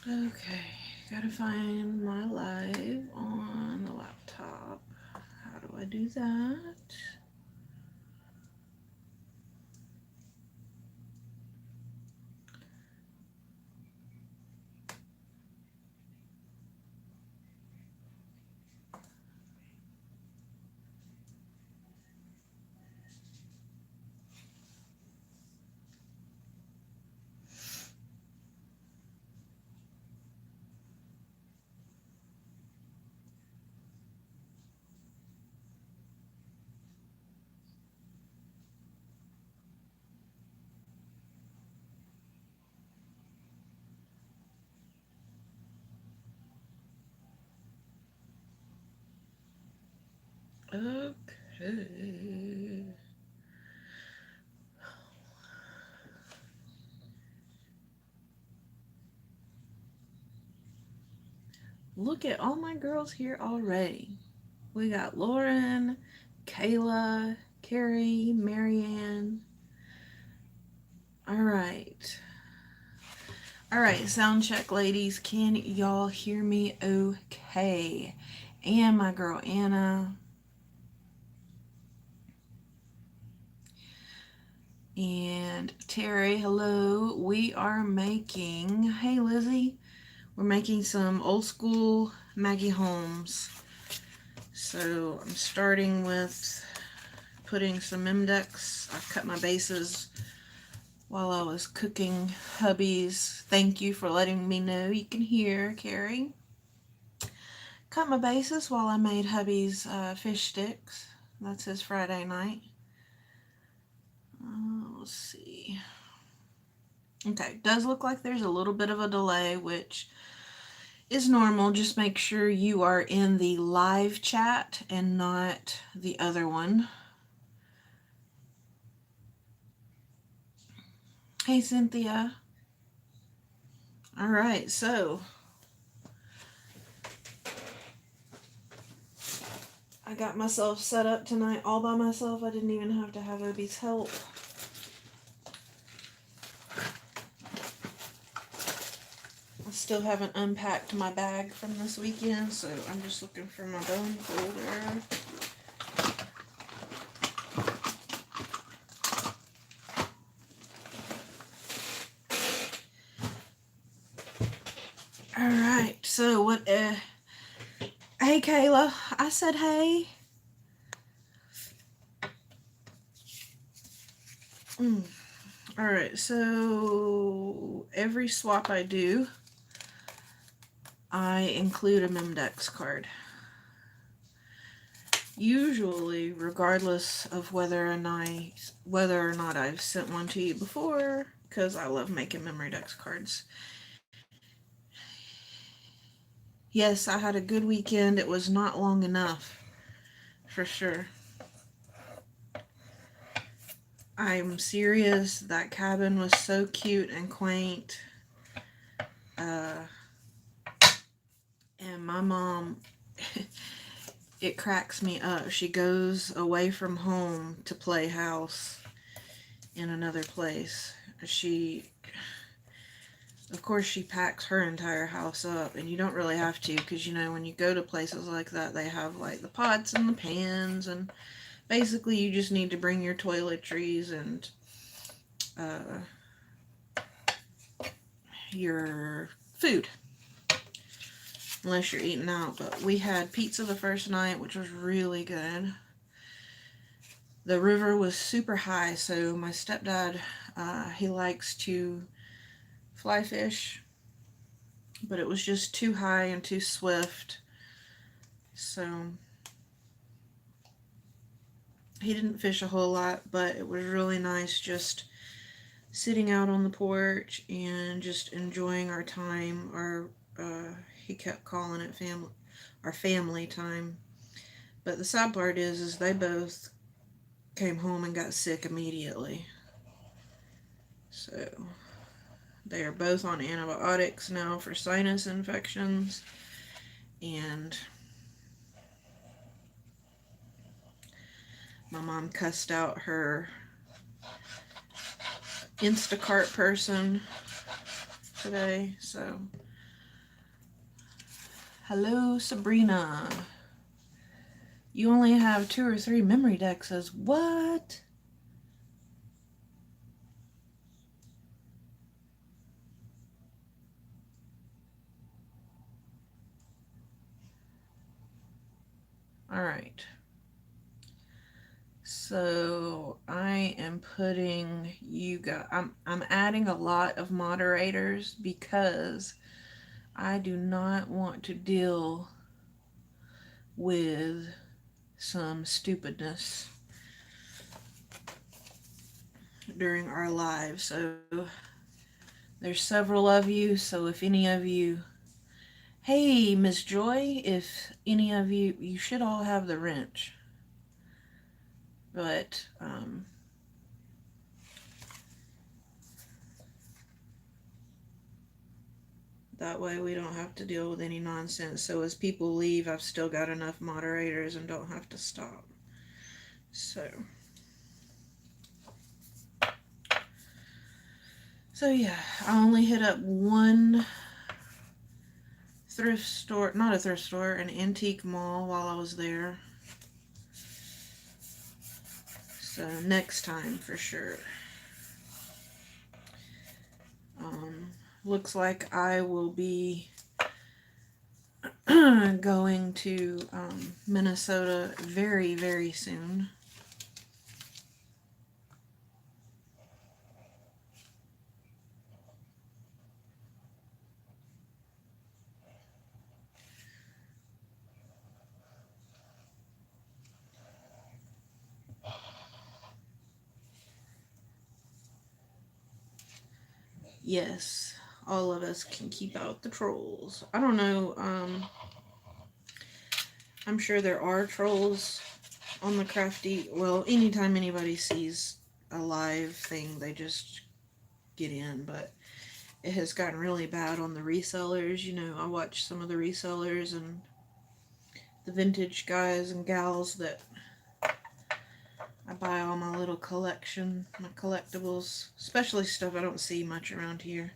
Okay, gotta find my live on the laptop. How do I do that? Okay. Look at all my girls here already. We got Lauren, Kayla, Carrie, Marianne. All right. All right, sound check, ladies. Can y'all hear me okay? And my girl Anna. And Terry, hello. We are making, hey Lizzie, we're making some old school Maggie Holmes. So I'm starting with putting some Mimdex. I cut my bases while I was cooking hubby's. Thank you for letting me know you can hear, Carrie. Cut my bases while I made hubby's fish sticks. That's his Friday night. Let's see. Okay, does look like there's a little bit of a delay, which is normal. Just make sure you are in the live chat and not the other one. Hey, Cynthia. All right, so I got myself set up tonight all by myself. I didn't even have to have Obie's help. I still haven't unpacked my bag from this weekend, so I'm just looking for my bone folder. All right, so what? Hey, Kayla. I said hey. All right, so every swap I do, I include a Mimdex card. Usually, regardless of whether or not I've sent one to you before, because I love making memory dex cards. Yes, I had a good weekend. It was not long enough, for sure. I'm serious. That cabin was so cute and quaint. And my mom, it cracks me up. She goes away from home to play house in another place. Of course, she packs her entire house up, and you don't really have to, because, when you go to places like that, they have, like, the pots and the pans, and basically you just need to bring your toiletries and your food, unless you're eating out. But we had pizza the first night, which was really good. The river was super high, so my stepdad, he likes to fly fish, but it was just too high and too swift, so he didn't fish a whole lot. But it was really nice just sitting out on the porch and just enjoying our time. He kept calling it our family time. But the sad part is they both came home and got sick immediately. So they are both on antibiotics now for sinus infections, and my mom cussed out her Instacart person today, so Hello, Sabrina. You only have 2 or 3 memory dexes. What? Alright. So I am putting you guys, I'm adding a lot of moderators because I do not want to deal with some stupidness during our live. So there's several of you, so if any of you, hey Miss Joy, if any of you, you should all have the wrench, but that way we don't have to deal with any nonsense. So as people leave, I've still got enough moderators and don't have to stop. So yeah, I only hit up one thrift store, not a thrift store, an antique mall while I was there. So next time for sure. Looks like I will be going to Minnesota very, very soon. Yes, all of us can keep out the trolls. I don't know, I'm sure there are trolls on the crafty. Well, anytime anybody sees a live thing, they just get in, but it has gotten really bad on the resellers. You know, I watch some of the resellers and the vintage guys and gals that I buy all my little collection, my collectibles, especially stuff I don't see much around here.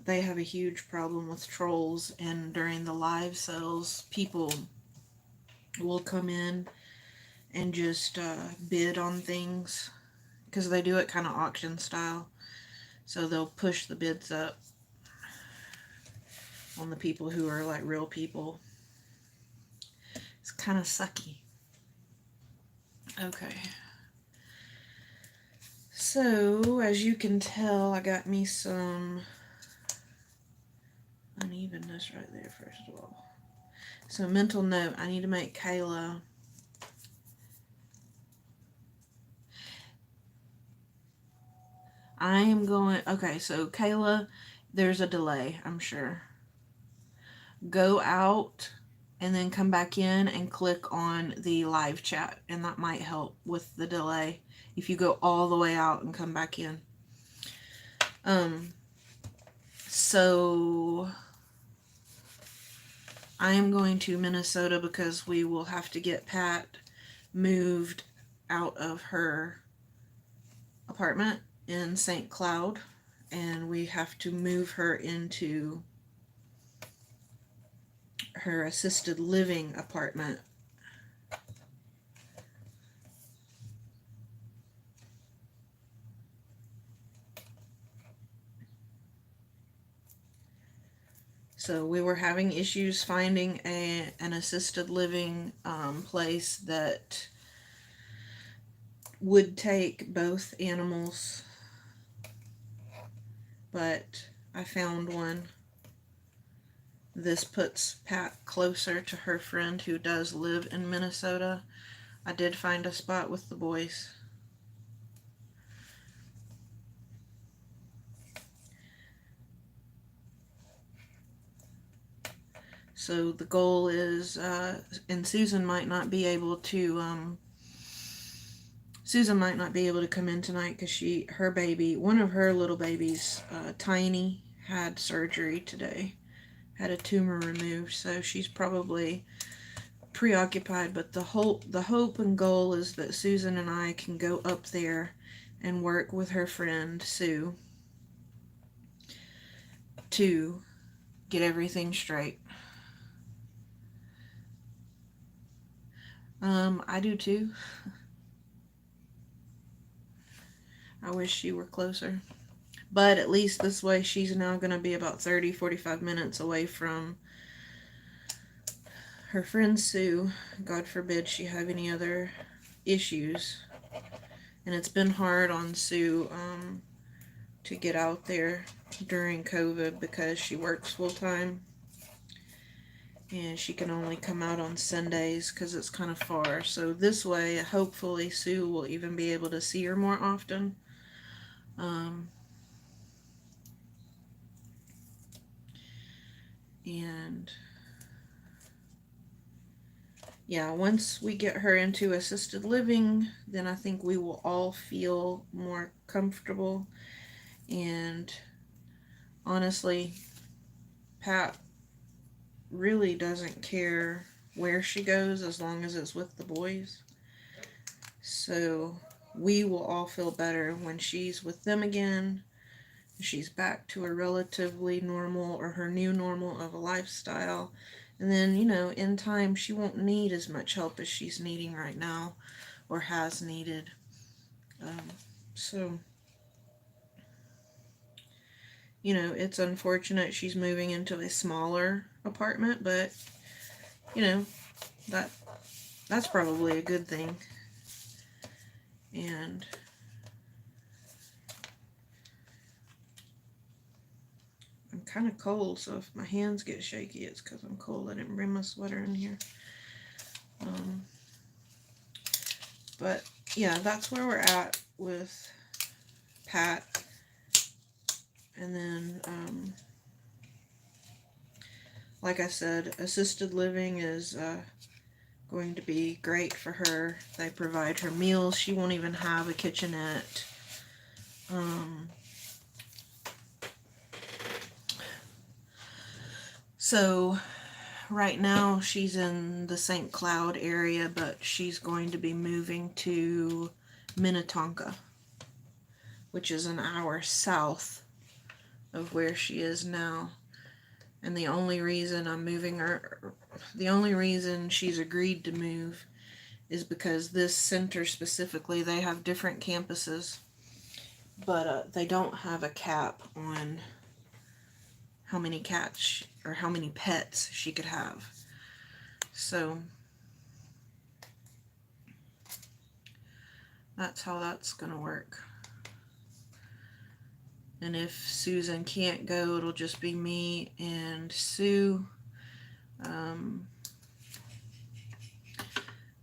They have a huge problem with trolls, and during the live sales, people will come in and just bid on things because they do it kind of auction style. So they'll push the bids up on the people who are like real people. It's kind of sucky. Okay. So, as you can tell, I got me some unevenness right there, first of all. So, mental note, I need to make Kayla. I am going, okay, so Kayla, there's a delay, I'm sure. Go out and then come back in and click on the live chat, and that might help with the delay if you go all the way out and come back in. So I am going to Minnesota because we will have to get Pat moved out of her apartment in St. Cloud, and we have to move her into her assisted living apartment. So we were having issues finding an assisted living place that would take both animals, but I found one. This puts Pat closer to her friend who does live in Minnesota. I did find a spot with the boys. So the goal is, and Susan might not be able to come in tonight because her baby, one of her little babies, Tiny, had surgery today, had a tumor removed, so she's probably preoccupied. But the hope and goal is that Susan and I can go up there and work with her friend Sue to get everything straight. I do too. I wish she were closer. But at least this way she's now going to be about 30-45 minutes away from her friend Sue. God forbid she have any other issues. And it's been hard on Sue to get out there during COVID because she works full time. And she can only come out on Sundays because it's kind of far. So this way, hopefully Sue will even be able to see her more often. And yeah, once we get her into assisted living, then I think we will all feel more comfortable. And honestly, Pat really doesn't care where she goes as long as it's with the boys. So we will all feel better when she's with them again. She's back to a relatively normal or her new normal of a lifestyle. And then, in time, she won't need as much help as she's needing right now or has needed. So, it's unfortunate she's moving into a smaller apartment, but, that that's probably a good thing. And I'm kind of cold, so if my hands get shaky, it's because I'm cold. I didn't bring my sweater in here. But yeah, that's where we're at with Pat. And then, like I said, assisted living is going to be great for her. They provide her meals. She won't even have a kitchenette. So right now she's in the St. Cloud area, but she's going to be moving to Minnetonka, which is an hour south of where she is now. And the only reason the only reason she's agreed to move is because this center specifically, they have different campuses, but they don't have a cap on how many cats or how many pets she could have. So that's how that's going to work. And if Susan can't go, it'll just be me and Sue.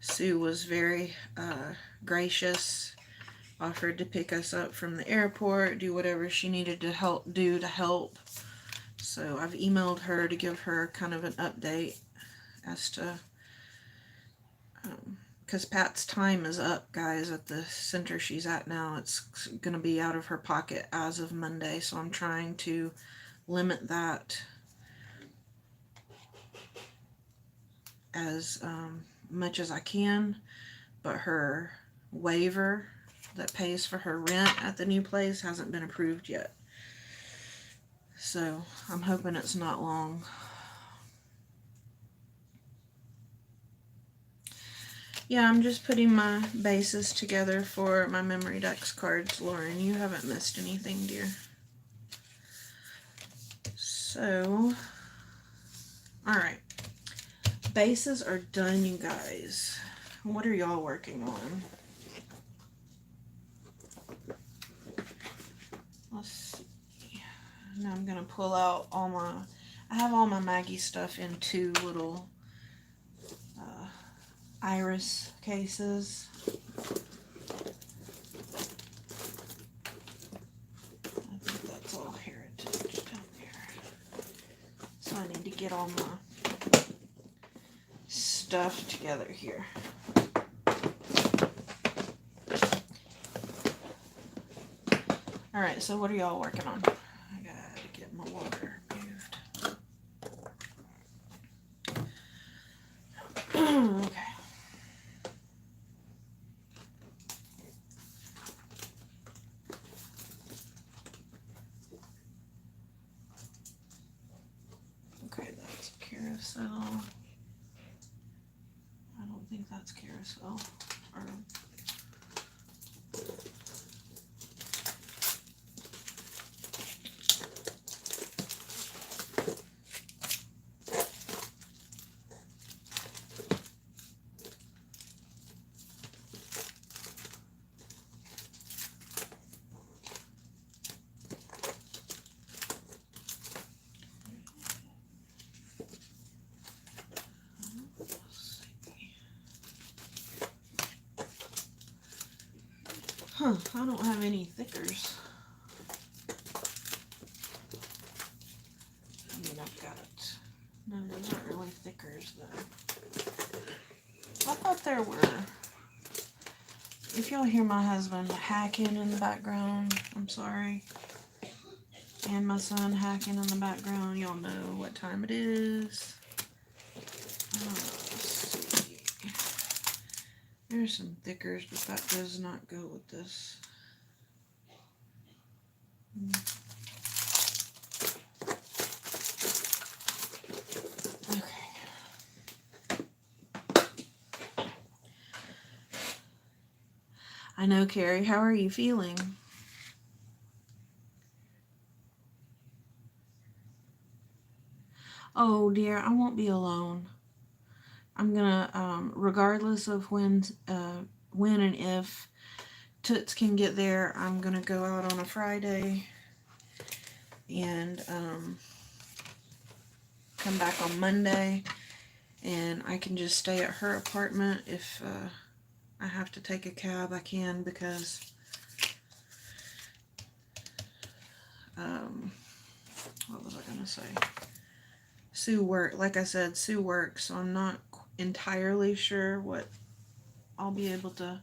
Sue was very gracious, offered to pick us up from the airport, do whatever she needed to help. So I've emailed her to give her kind of an update as to, because Pat's time is up, guys, at the center she's at now. It's going to be out of her pocket as of Monday, so I'm trying to limit that as much as I can. But her waiver that pays for her rent at the new place hasn't been approved yet. So I'm hoping it's not long. Yeah, I'm just putting my bases together for my memory decks cards, Lauren. You haven't missed anything, dear. So, alright. Bases are done, you guys. What are y'all working on? Let's see. Now I'm going to pull out I have all my Maggie stuff in two little iris cases. I think that's all heritage down there. So I need to get all my stuff together here. Alright, so what are y'all working on? I gotta get my water moved. Okay. Okay, that's carousel. I don't think that's carousel. Or huh, I don't have any thickers. I mean, I've got, no, those aren't really thickers though. I thought there were. If y'all hear my husband hacking in the background, I'm sorry. And my son hacking in the background, y'all know what time it is. Let's see. There's some thickers, but that does not go with this. Okay. I know, Carrie. How are you feeling? Oh dear, I won't be alone. I'm gonna, regardless of when and if Toots can get there, I'm gonna go out on a Friday and come back on Monday, and I can just stay at her apartment. If I have to take a cab, I can, because what was I gonna say? Like I said, Sue works, so I'm not entirely sure what I'll be able to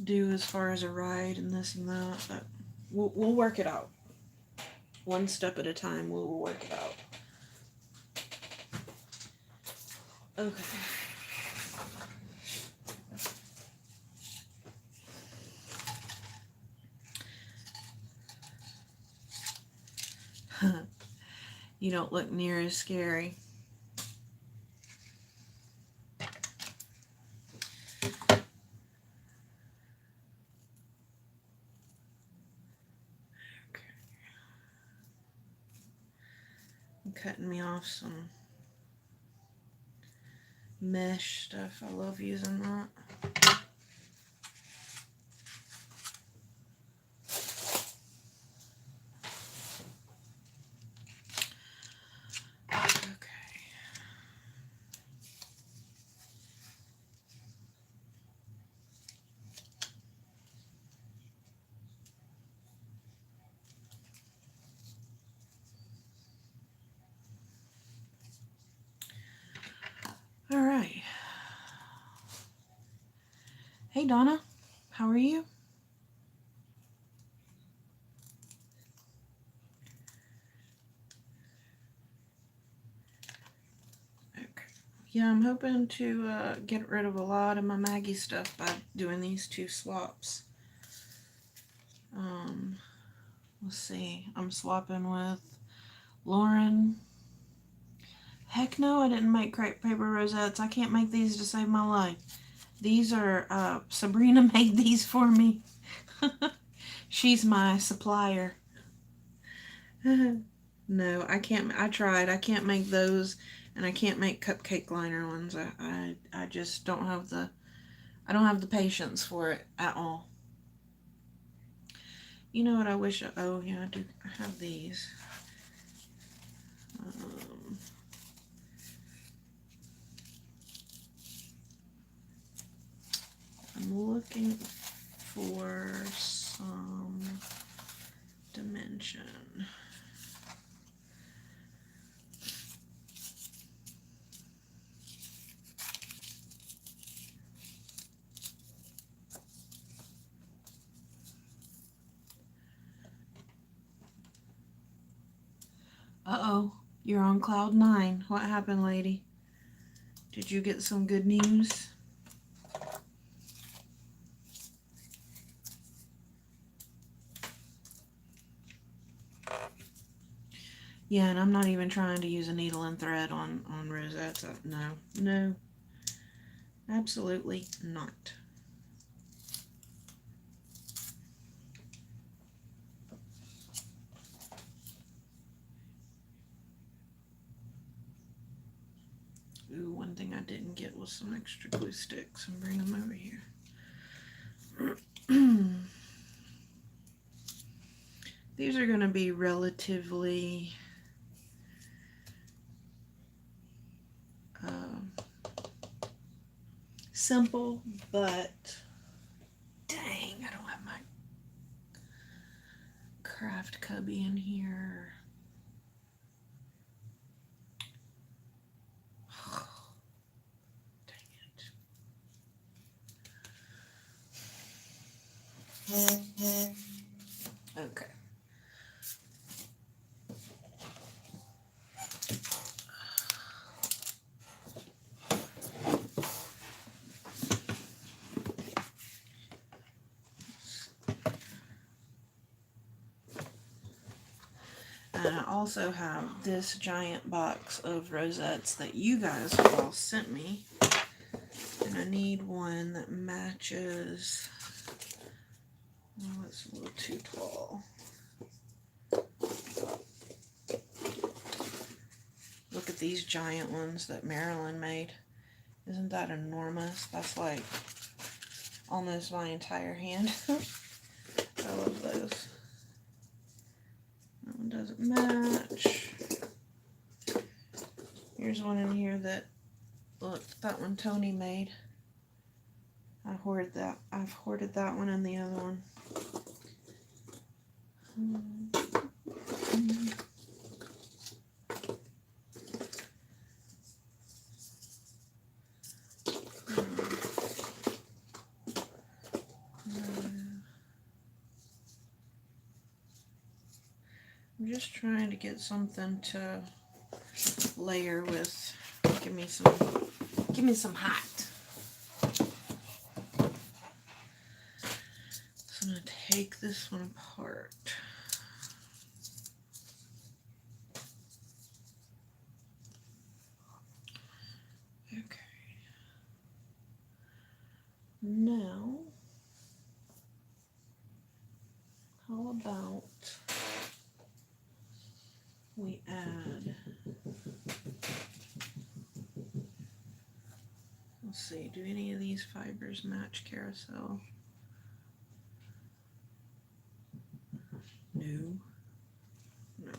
do as far as a ride and this and that, but we'll work it out. One step at a time, we'll work it out. Okay. You don't look near as scary. Cutting me off some mesh stuff. I love using that. Okay. All right. Hey, Donna. How are you? Okay. Yeah, I'm hoping to get rid of a lot of my Maggie stuff by doing these two swaps. Let's see. I'm swapping with Lauren. Heck no, I didn't make crepe paper rosettes. I can't make these to save my life. These are, Sabrina made these for me. She's my supplier. No, I can't. I tried. I can't make those, and I can't make cupcake liner ones. I just don't have the, I don't have the patience for it at all. You know what I wish, oh yeah, I do, I have these. I'm looking for some dimension. Uh-oh, you're on cloud 9. What happened, lady? Did you get some good news? Yeah, and I'm not even trying to use a needle and thread on rosettes. No, no, Absolutely not. Ooh, one thing I didn't get was some extra glue sticks and bring them over here. These are going to be relatively simple, but dang, I don't have my craft cubby in here. Dang it. Okay. And I also have this giant box of rosettes that you guys all sent me. And I need one that matches. Oh, it's a little too tall. Look at these giant ones that Marilyn made. Isn't that enormous? That's like almost my entire hand. I love those. That one doesn't match. Here's one in here that, look, that one Tony made. I've hoarded that one and the other one. I'm just trying to get something to layer with. Give me some height. So I'm gonna take this one apart. Okay. Now, how about we add, let's see, do any of these fibers match carousel? No. No.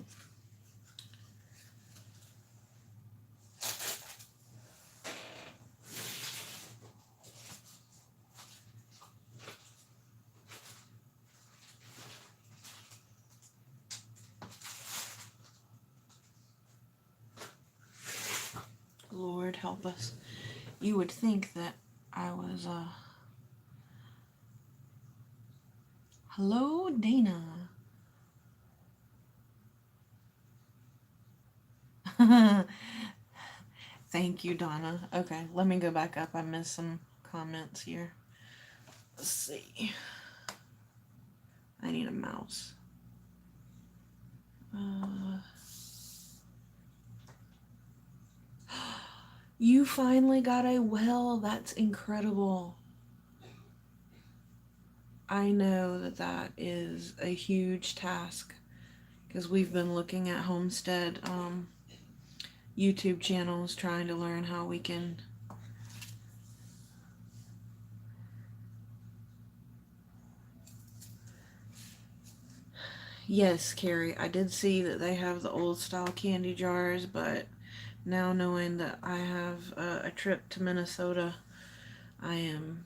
Lord help us. You would think that I was, hello, Dana. Thank you, Donna. Okay, let me go back up. I missed some comments here. Let's see. I need a mouse. You finally got a well. That's incredible. I know that that is a huge task because we've been looking at homestead YouTube channels trying to learn how we can Yes, Carrie, I did see that they have the old style candy jars, but now knowing that I have a trip to Minnesota, I am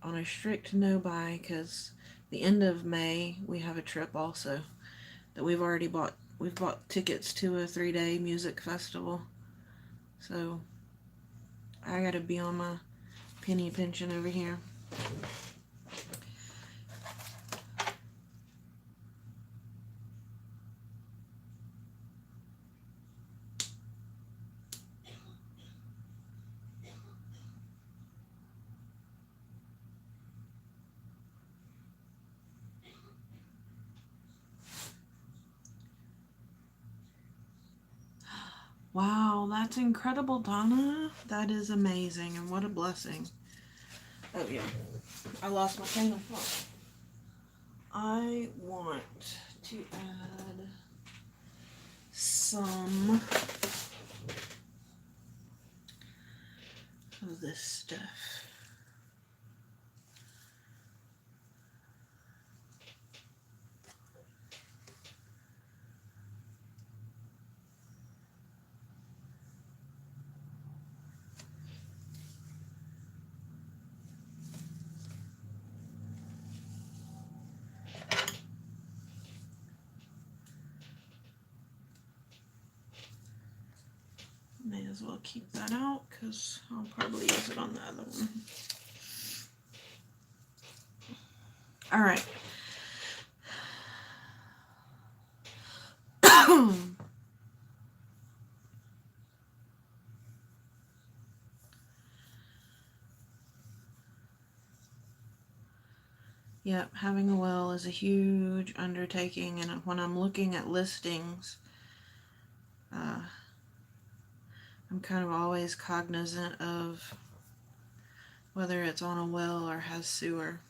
on a strict no buy because the end of May we have a trip also that we've already bought. We've bought tickets to a 3-day music festival, so I gotta be on my penny pinching over here. Wow, that's incredible, Donna. That is amazing, and what a blessing. Oh, yeah. I lost my train of thought. I want to add some of this stuff. May as well keep that out because I'll probably use it on the other one. All right. Yep, having a well is a huge undertaking, and when I'm looking at listings, I'm kind of always cognizant of whether it's on a well or has sewer.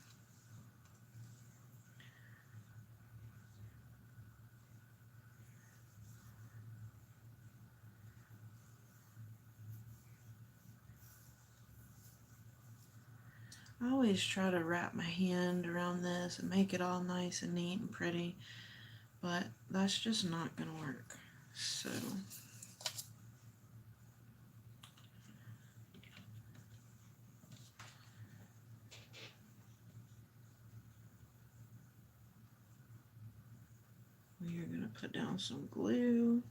I always try to wrap my hand around this and make it all nice and neat and pretty, but that's just not going to work. So we are going to put down some glue.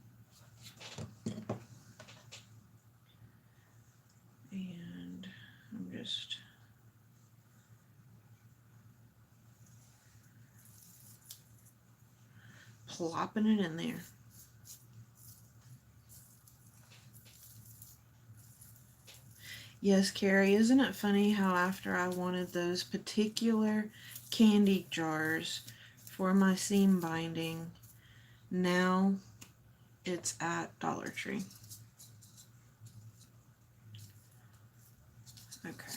And I'm just plopping it in there. Yes, Carrie, isn't it funny how after I wanted those particular candy jars for my seam binding, now it's at Dollar Tree. Okay.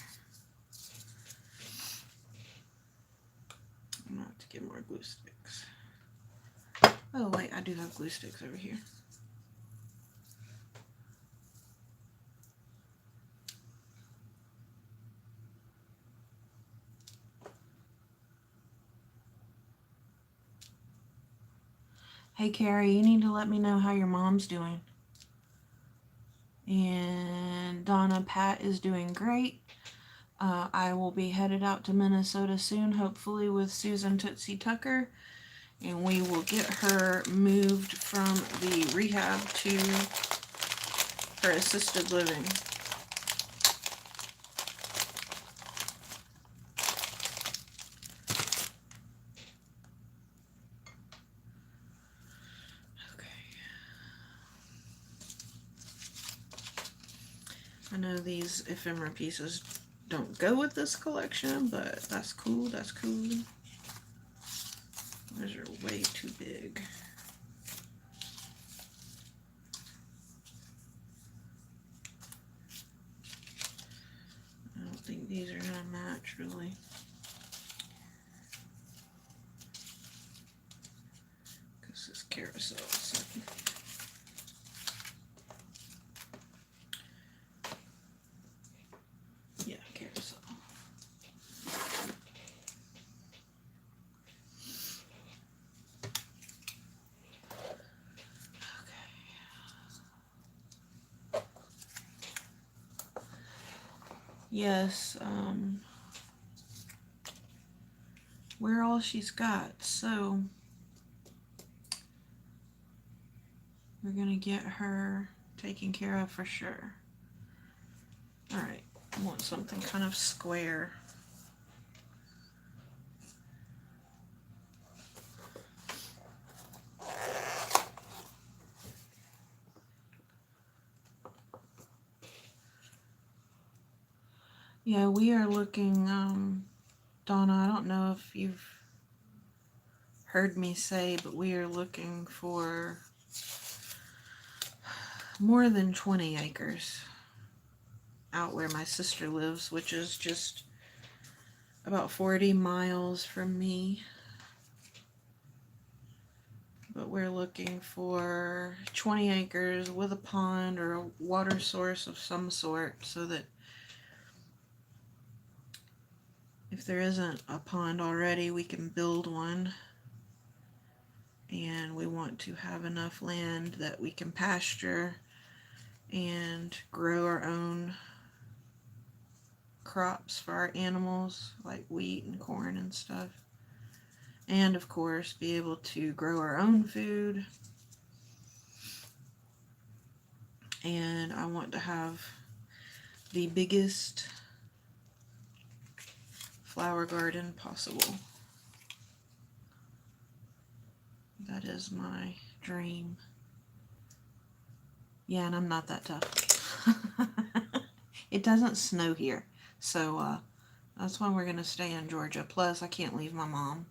I'm gonna have to get more glue sticks. Oh wait, I do have glue sticks over here. Hey Carrie, you need to let me know how your mom's doing. And Donna, Pat is doing great. I will be headed out to Minnesota soon, hopefully with Susan Tootsie Tucker, and we will get her moved from the rehab to her assisted living. I know these ephemera pieces don't go with this collection, but that's cool, that's cool. Those are way too big. I don't think these are gonna match really. Because this carousel is yeah, carousel. Yes, we're all she's got, so we're gonna get her taken care of for sure. Alright, I want something kind of square. Yeah, we are looking, Donna, I don't know if you've heard me say, but we are looking for more than 20 acres out where my sister lives, which is just about 40 miles from me. But we're looking for 20 acres with a pond or a water source of some sort, so that if there isn't a pond already, we can build one. And we want to have enough land that we can pasture and grow our own crops for our animals, like wheat and corn and stuff. And of course, be able to grow our own food. And I want to have the biggest flower garden possible. That is my dream. Yeah, and I'm not that tough. It doesn't snow here, so that's why we're going to stay in Georgia. Plus, I can't leave my mom.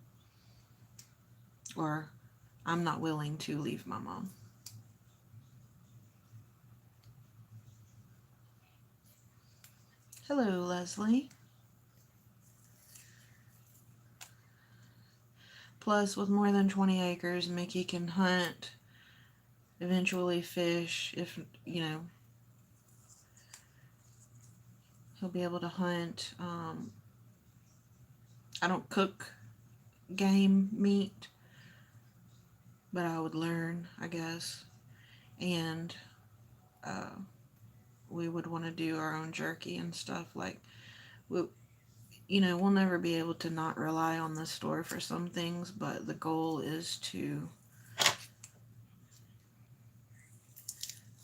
Or I'm not willing to leave my mom. Hello, Leslie. Plus, with more than 20 acres, Mickey can hunt, eventually fish, if, he'll be able to hunt. I don't cook game meat, but I would learn, I guess. And we would want to do our own jerky and stuff. Like, we'll never be able to not rely on the store for some things, but the goal is to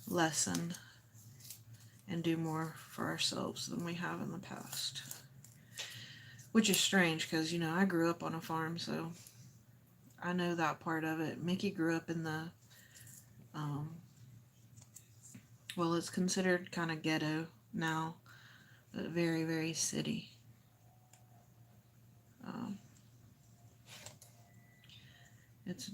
lessen and do more for ourselves than we have in the past. Which is strange because, I grew up on a farm, so I know that part of it. Mickey grew up in the, well, it's considered kind of ghetto now, but very, very city. It's,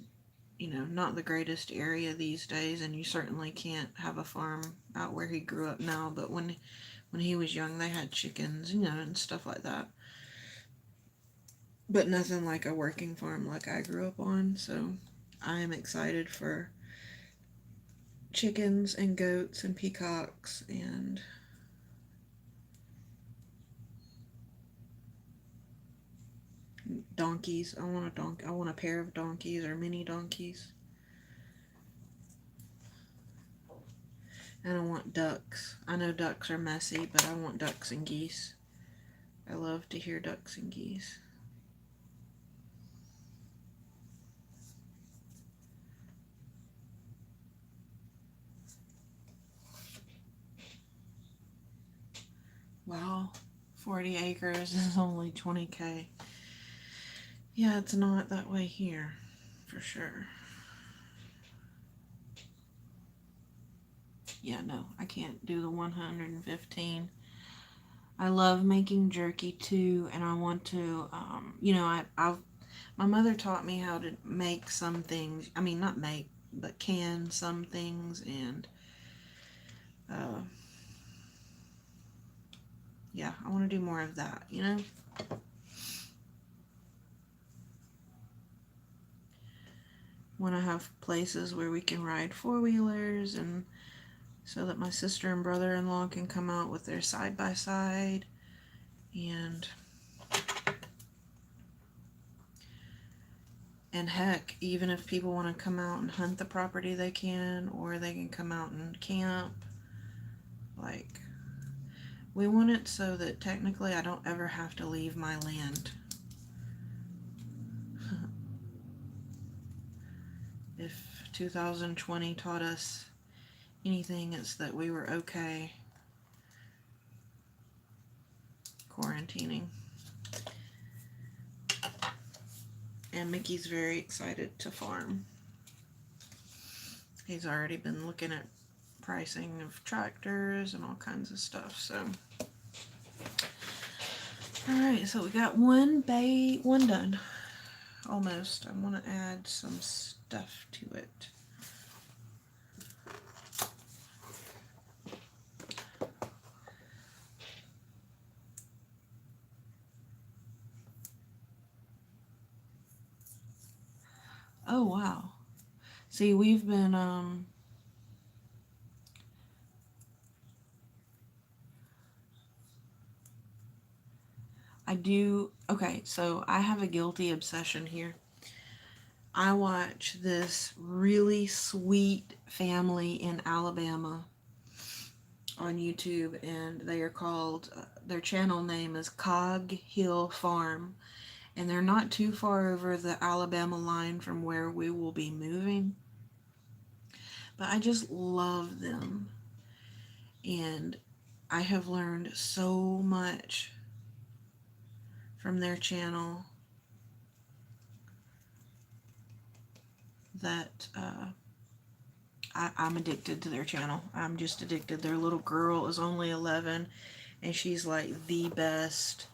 not the greatest area these days, and you certainly can't have a farm out where he grew up now, but when he was young, they had chickens, and stuff like that. But nothing like a working farm like I grew up on, so I am excited for chickens and goats and peacocks and donkeys. I want a pair of donkeys or mini donkeys. And I want ducks. I know ducks are messy, but I want ducks and geese. I love to hear ducks and geese. Wow, 40 acres is only 20K. Yeah, it's not that way here, for sure. Yeah, no, I can't do the 115. I love making jerky too, and I want to, my mother taught me how to make some things. I mean, not make, but can some things, and yeah, I want to do more of that, Want to have places where we can ride four-wheelers, and so that my sister and brother-in-law can come out with their side-by-side, and heck, even if people want to come out and hunt the property, they can, or they can come out and camp. Like, we want it so that technically I don't ever have to leave my land. If 2020 taught us anything, it's that we were okay quarantining. And Mickey's very excited to farm. He's already been looking at pricing of tractors and all kinds of stuff, so. Alright, so we got one done. Almost. I want to add some stuff to it. Oh, wow. See, we've been, I do, okay, so I have a guilty obsession here. I watch this really sweet family in Alabama on YouTube, and they are called, their channel name is Cog Hill Farm, and they're not too far over the Alabama line from where we will be moving. But I just love them, and I have learned so much from their channel that I'm addicted to their channel. I'm just addicted. Their little girl is only 11, and she's like the best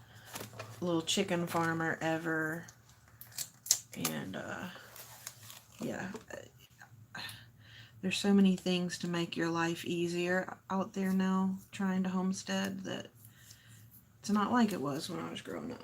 little chicken farmer ever. And yeah, there's so many things to make your life easier out there now trying to homestead that it's not like it was when I was growing up.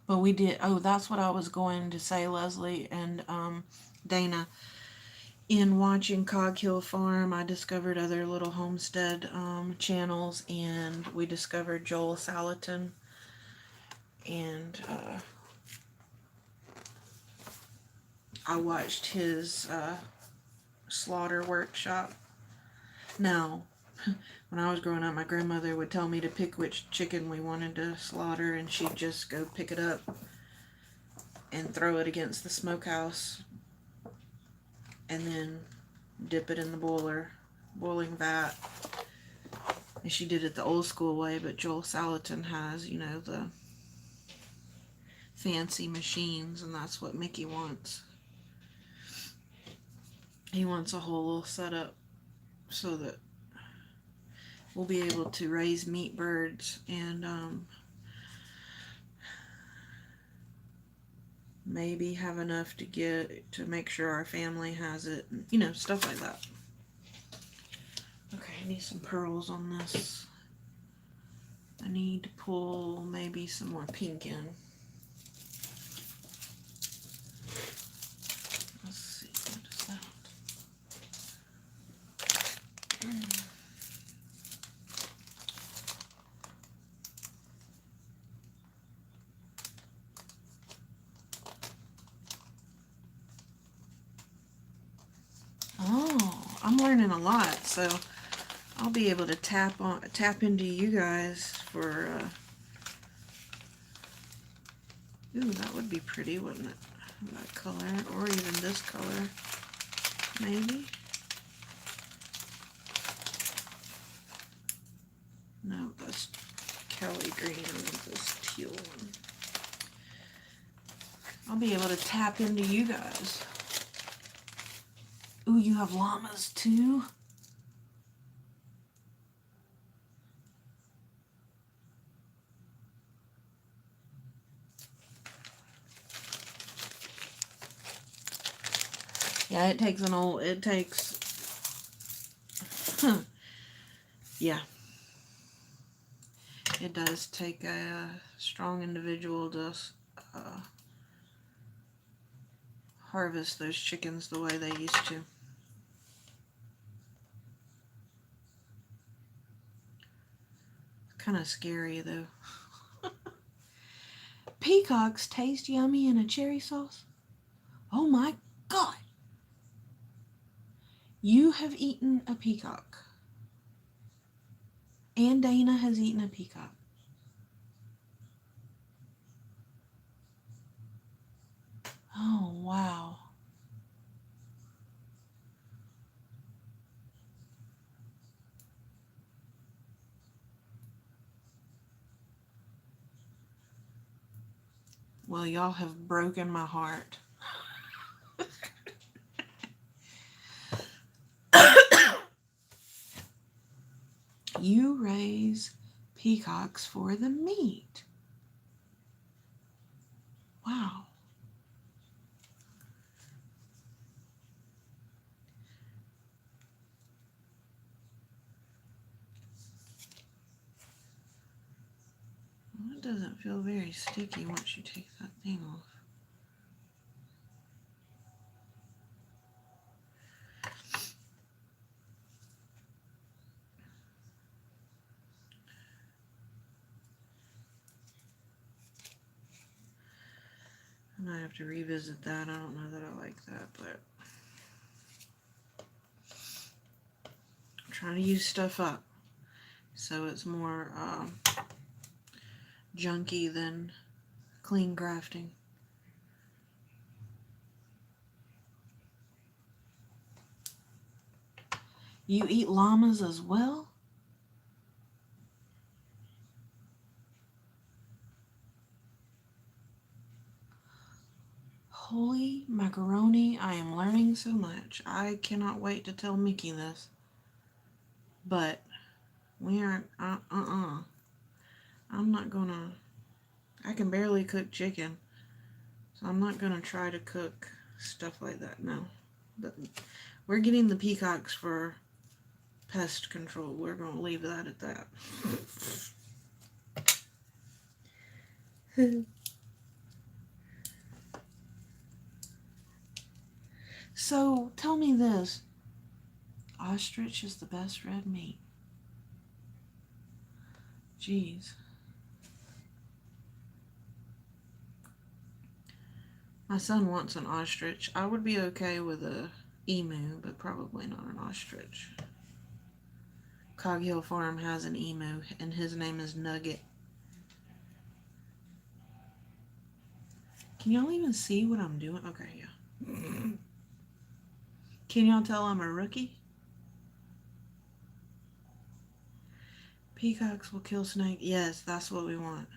But we did, oh, that's what I was going to say, Leslie and Dana. In watching Cog Hill Farm, I discovered other little homestead channels, and we discovered Joel Salatin, and I watched his slaughter workshop. Now, when I was growing up, my grandmother would tell me to pick which chicken we wanted to slaughter, and she'd just go pick it up and throw it against the smokehouse, and then dip it in the boiling vat. And she did it the old school way, but Joel Salatin has, you know, the fancy machines, and that's what Mickey wants. He wants a whole little setup so that we'll be able to raise meat birds and maybe have enough to make sure our family has it, and, you know, stuff like that. Okay, I need some pearls on this. I need to pull maybe some more pink in. Let's see, what is that? Oh, I'm learning a lot, so I'll be able to tap into you guys for. Ooh, that would be pretty, wouldn't it? That color, or even this color, maybe. No, that's Kelly green. I want this teal one. I'll be able to tap into you guys. Ooh, you have llamas too? Yeah, it takes yeah. It does take a strong individual to harvest those chickens the way they used to. It's kind of scary though. Peacocks taste yummy in a cherry sauce? Oh my God! You have eaten a peacock. And Dana has eaten a peacock. Oh, wow. Well, y'all have broken my heart. You raise peacocks for the meat. Wow. Well, it doesn't feel very sticky once you take that thing off. I might have to revisit that. I don't know that I like that, but I'm trying to use stuff up so it's more junky than clean grafting. You eat llamas as well? Holy macaroni, I am learning so much. I cannot wait to tell Mickey this. But we aren't, I'm not gonna, I can barely cook chicken. So I'm not gonna try to cook stuff like that, no. But we're getting the peacocks for pest control. We're gonna leave that at that. So tell me this. Ostrich is the best red meat. Jeez. My son wants an ostrich. I would be okay with a emu, but probably not an ostrich. Cog Hill Farm has an emu, and his name is Nugget. Can y'all even see what I'm doing? Okay, yeah. Can y'all tell I'm a rookie? Peacocks will kill snake. Yes, that's what we want.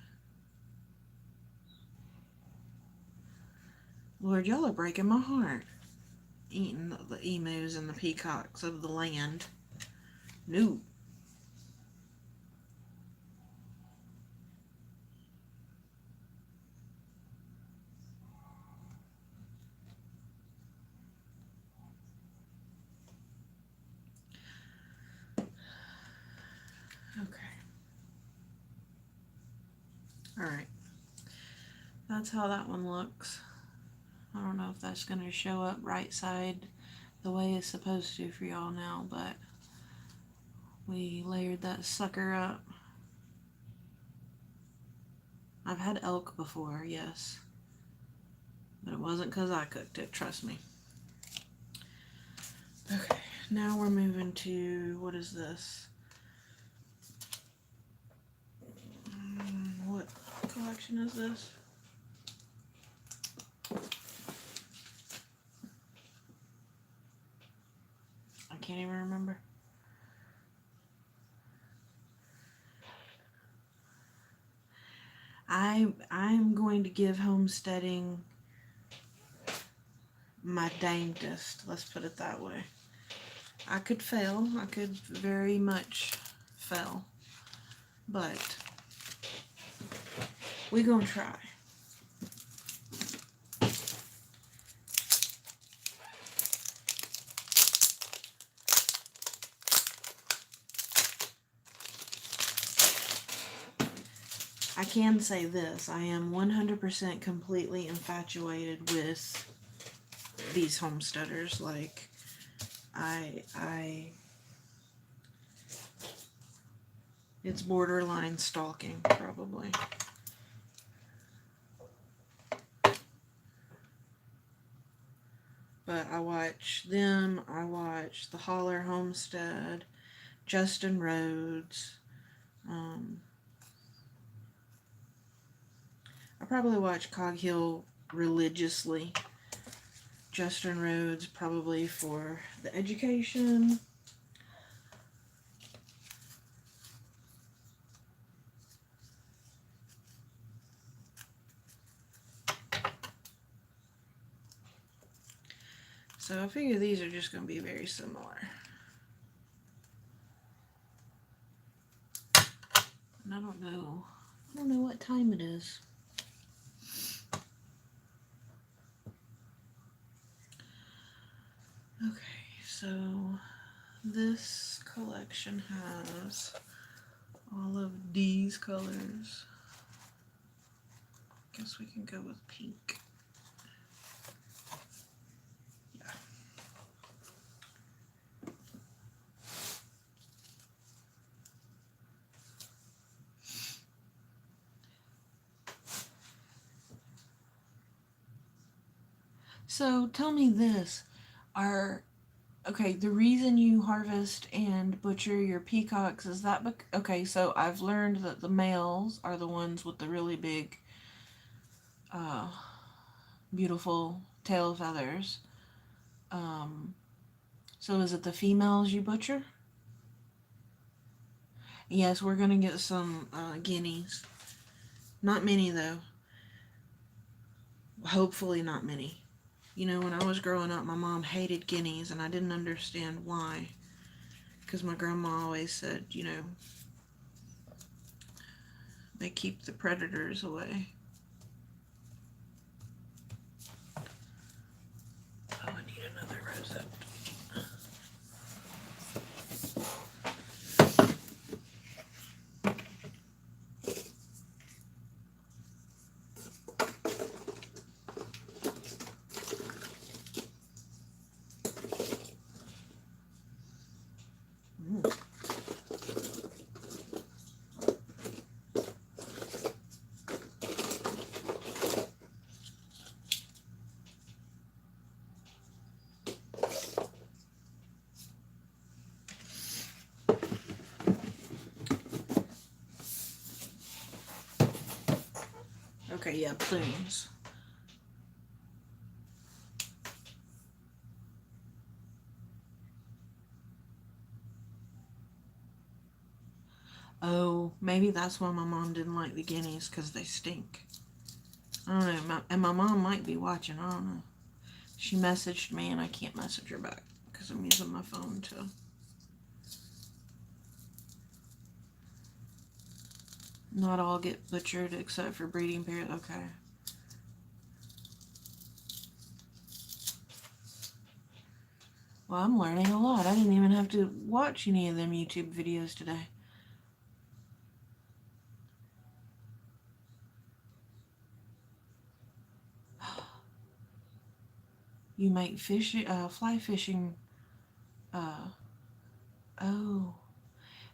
Lord, y'all are breaking my heart. Eating the emus and the peacocks of the land. No. Okay. Alright. That's how that one looks. I don't know if that's going to show up right side the way it's supposed to for y'all now, but we layered that sucker up. I've had elk before, yes. But it wasn't because I cooked it, trust me. Okay, now we're moving to, what is this? What collection is this? I can't even remember. I'm going to give homesteading my dangest. Let's put it that way. I could fail. I could very much fail. But we're going to try. I can say this. I am 100% completely infatuated with these homesteaders. Like, it's borderline stalking, probably. But I watch them, I watch the Holler Homestead, Justin Rhodes. I probably watch Cog Hill religiously. Justin Rhodes probably for the education. So I figure these are just going to be very similar. I don't know. I don't know what time it is. Okay, so this collection has all of these colors. Guess we can go with pink. Yeah. So tell me this. Okay, the reason you harvest and butcher your peacocks is that okay, so I've learned that the males are the ones with the really big uh beautiful tail feathers. Um so is it the females you butcher? Yes, we're gonna get some guineas. Not many though. Hopefully not many. You know, when I was growing up, my mom hated guineas, and I didn't understand why. Because my grandma always said, you know, they keep the predators away. Oh, I need another rosette. Okay, yeah, plumes. Oh, maybe that's why my mom didn't like the guineas, because they stink. I don't know. And my mom might be watching. I don't know. She messaged me, and I can't message her back because I'm using my phone to. Not all get butchered except for breeding period. Okay. Well, I'm learning a lot. I didn't even have to watch any of them YouTube videos today. You make fly fishing. Oh,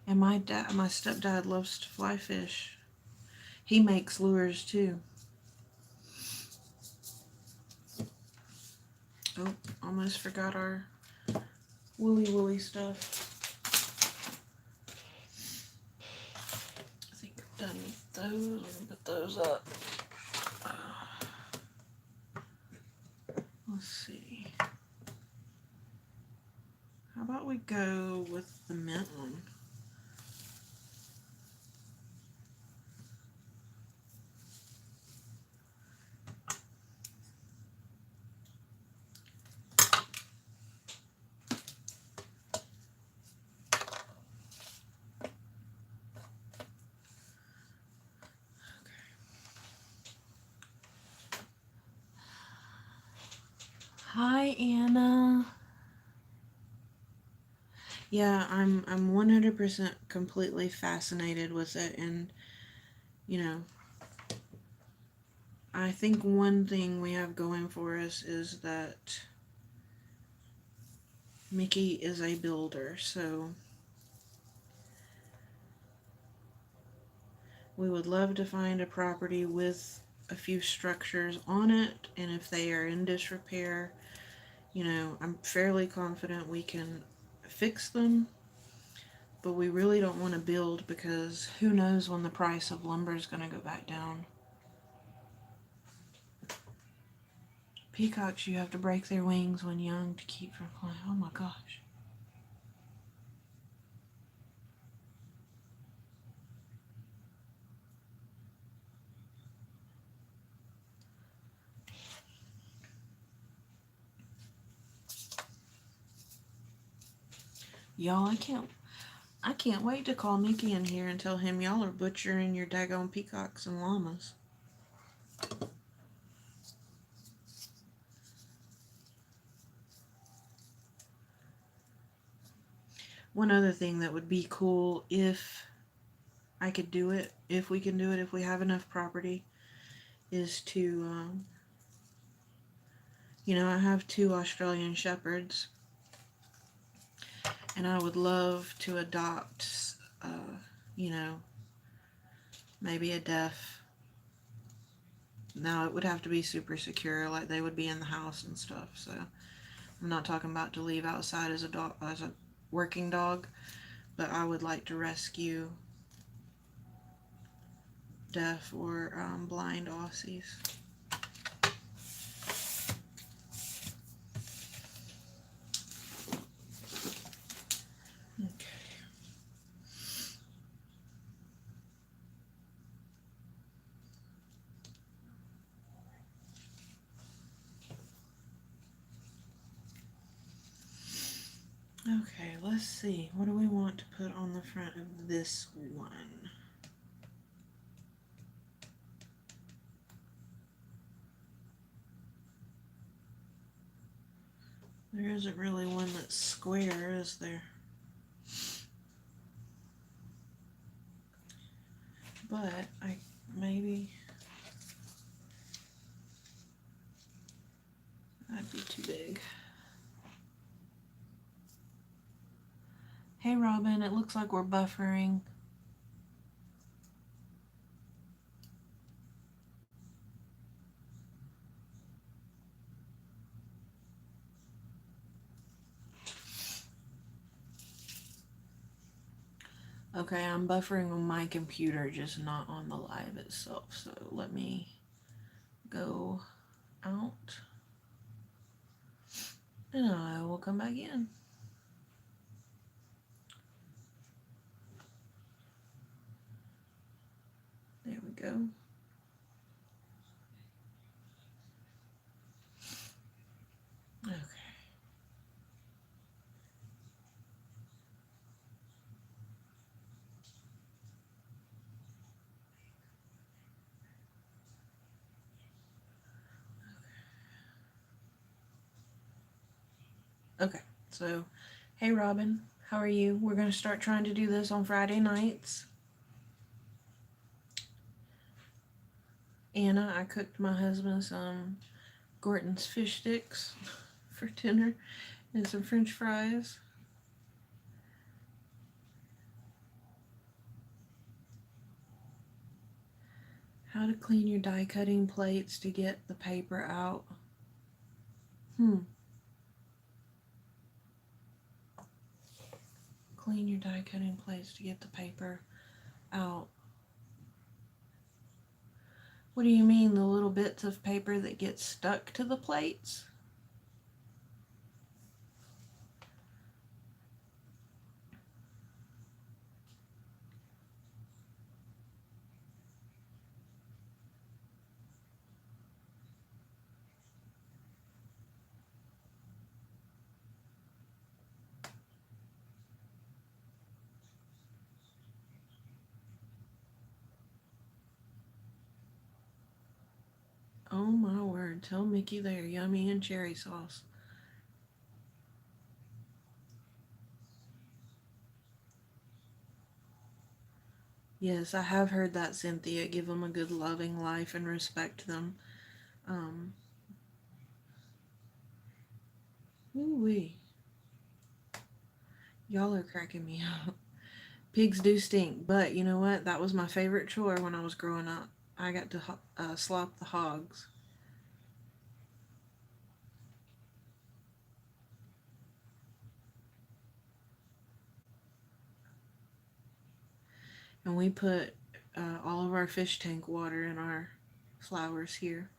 and my stepdad loves to fly fish. He makes lures too. Oh, almost forgot our woolly stuff. I think I'm done with those. I'm gonna put those up. Let's see. How about we go with the mint one? Hi, Anna. Yeah, I'm 100% completely fascinated with it, and you know, I think one thing we have going for us is that Mickey is a builder, so we would love to find a property with a few structures on it, and if they are in disrepair, you know, I'm fairly confident we can fix them, but we really don't want to build because who knows when the price of lumber is going to go back down. Peacocks, you have to break their wings when young to keep from flying. Oh my gosh. Y'all, I can't. I can't wait to call Mickey in here and tell him y'all are butchering your daggone peacocks and llamas. One other thing that would be cool if I could do it, if we can do it, if we have enough property, is to, I have 2 Australian Shepherds, and I would love to adopt, you know, maybe a deaf. Now, it would have to be super secure, like they would be in the house and stuff, so I'm not talking about to leave outside as a dog, as a working dog, but I would like to rescue deaf or blind Aussies. Okay. Okay, let's see. What do we want to put on the front of this one? There isn't really one that's square, is there? But maybe that'd be too big. Hey Robin, it looks like we're buffering. Okay, I'm buffering on my computer, just not on the live itself. So let me go out and I will come back in. There we go. Okay. Okay, so hey Robin, how are you? We're going to start trying to do this on Friday nights. Anna, I cooked my husband some Gorton's fish sticks for dinner and some French fries. How to clean your die cutting plates to get the paper out. Clean your die cutting plates to get the paper out. What do you mean, the little bits of paper that get stuck to the plates? Oh my word, tell Mickey they're yummy and cherry sauce. Yes, I have heard that, Cynthia. Give them a good loving life and respect them. Ooh-wee. Y'all are cracking me up. Pigs do stink, but you know what? That was my favorite chore when I was growing up. I got to slop the hogs. And we put all of our fish tank water in our flowers here.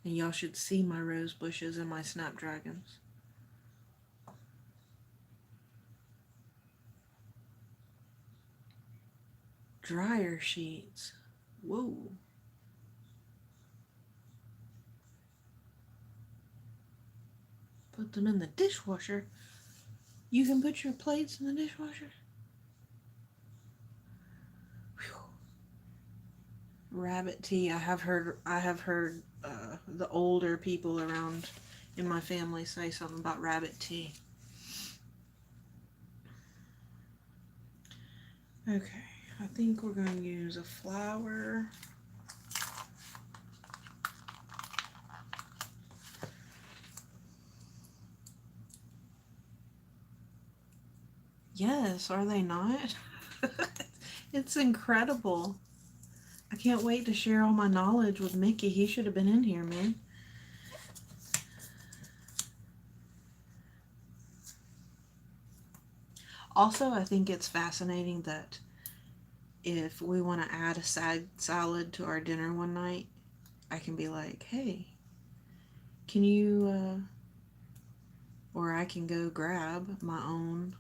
And y'all should see my rose bushes and my snapdragons. Dryer sheets. Whoa. Put them in the dishwasher. You can put your plates in the dishwasher? Rabbit tea. I have heard the older people around in my family say something about rabbit tea. Okay, I think we're going to use a flower. Yes, are they not? It's incredible. I can't wait to share all my knowledge with Mickey. He should have been in here, man. Also, I think it's fascinating that if we want to add a side salad to our dinner one night, I can be like, hey, can you, or I can go grab my own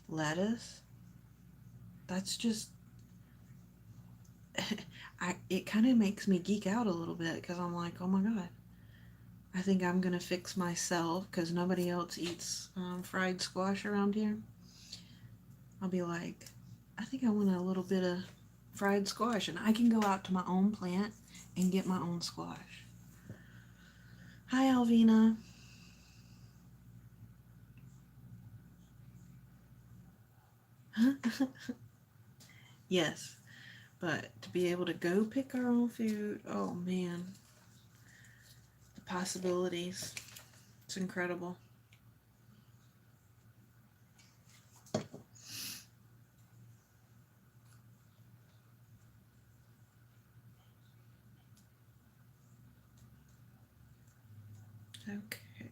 lettuce. That's just, it kind of makes me geek out a little bit because I'm like, oh my God, I think I'm going to fix myself because nobody else eats fried squash around here. I'll be like, I think I want a little bit of fried squash, and I can go out to my own plant and get my own squash. Hi, Alvina. Yes, but to be able to go pick our own food, oh man, the possibilities. It's incredible. Okay.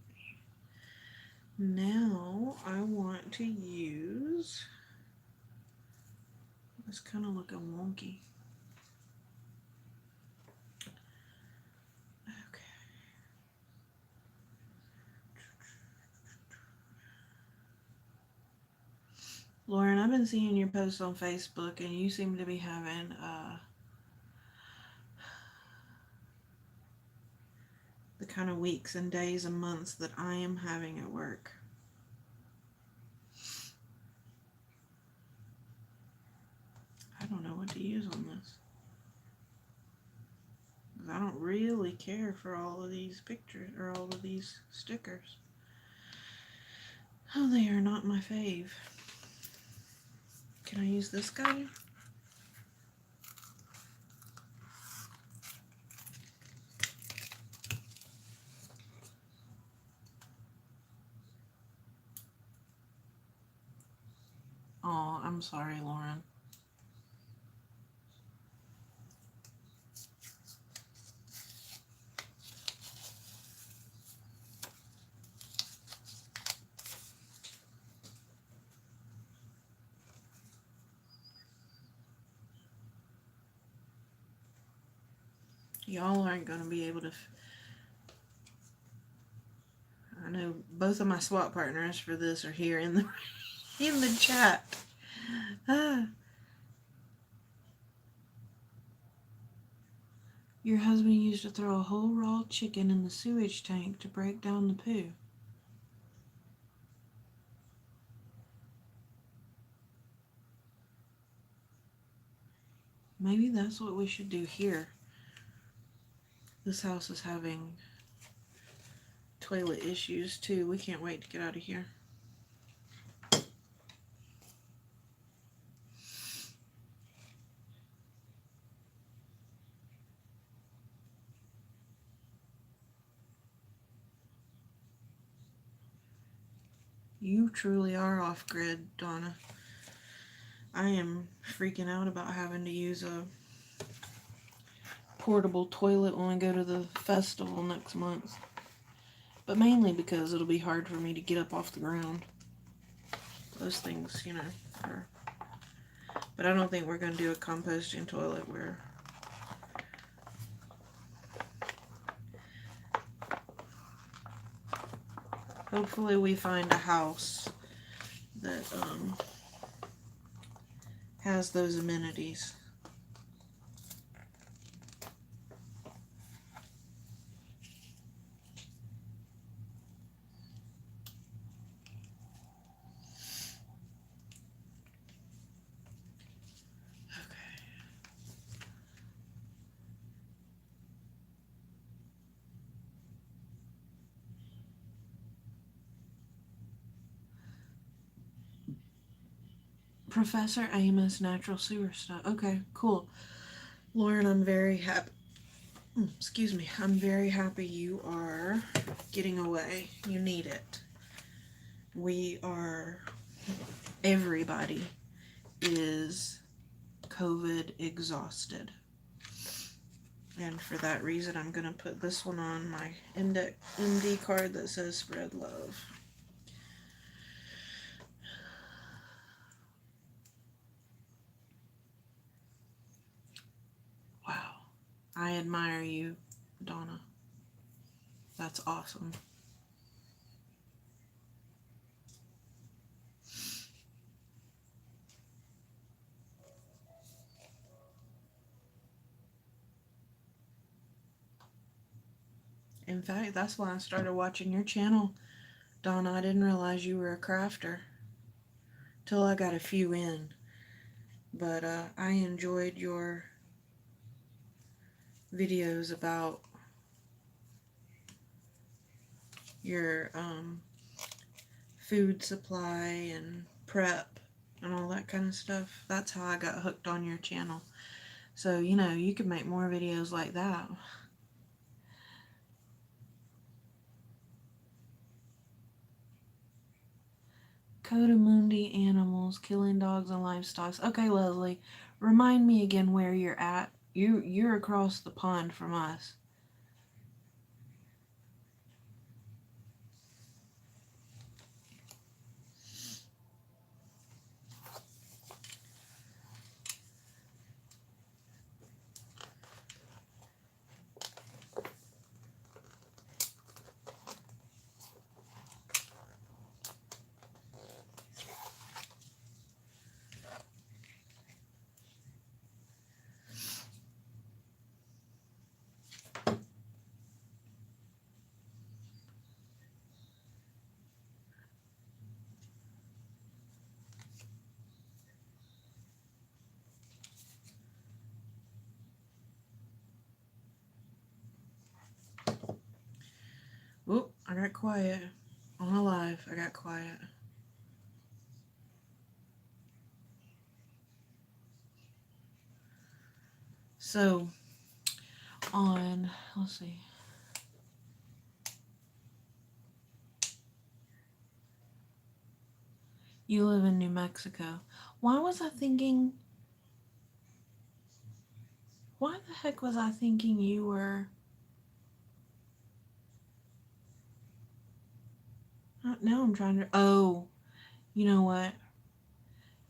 Now I want to use, it's kind of looking wonky. Okay. Lauren, I've been seeing your posts on Facebook and you seem to be having the kind of weeks and days and months that I am having at work. I don't know what to use on this. I don't really care for all of these pictures or all of these stickers. Oh, they are not my fave. Can I use this guy? Oh, I'm sorry, Lauren. Y'all aren't going to be able to. I know both of my swap partners for this are here in the in the chat. Ah. Your husband used to throw a whole raw chicken in the sewage tank to break down the poo. Maybe that's what we should do here. This house is having toilet issues too. We can't wait to get out of here. You truly are off grid, Donna. I am freaking out about having to use a portable toilet when I go to the festival next month. But mainly because it'll be hard for me to get up off the ground. Those things, you know, are... But I don't think we're going to do a composting toilet where... Hopefully we find a house that has those amenities. Professor Amos Natural Sewer Stuff. Okay, cool. Lauren, I'm very happy. Excuse me. I'm very happy you are getting away. You need it. We are... Everybody is COVID exhausted. And for that reason, I'm going to put this one on my MD card that says spread love. Wow. I admire you, Donna. That's awesome. In fact, that's why I started watching your channel, Donna. I didn't realize you were a crafter till I got a few in. But I enjoyed your videos about your food supply and prep and all that kind of stuff. That's how I got hooked on your channel. So, you know, you could make more videos like that. Codamundi animals, killing dogs and livestock. Okay, Leslie, remind me again where you're at. You're across the pond from us. Oop, I got quiet. On a live, I got quiet. So, let's see. You live in New Mexico. Why was I thinking... Why the heck was I thinking you were... Now I'm trying to... Oh, you know what?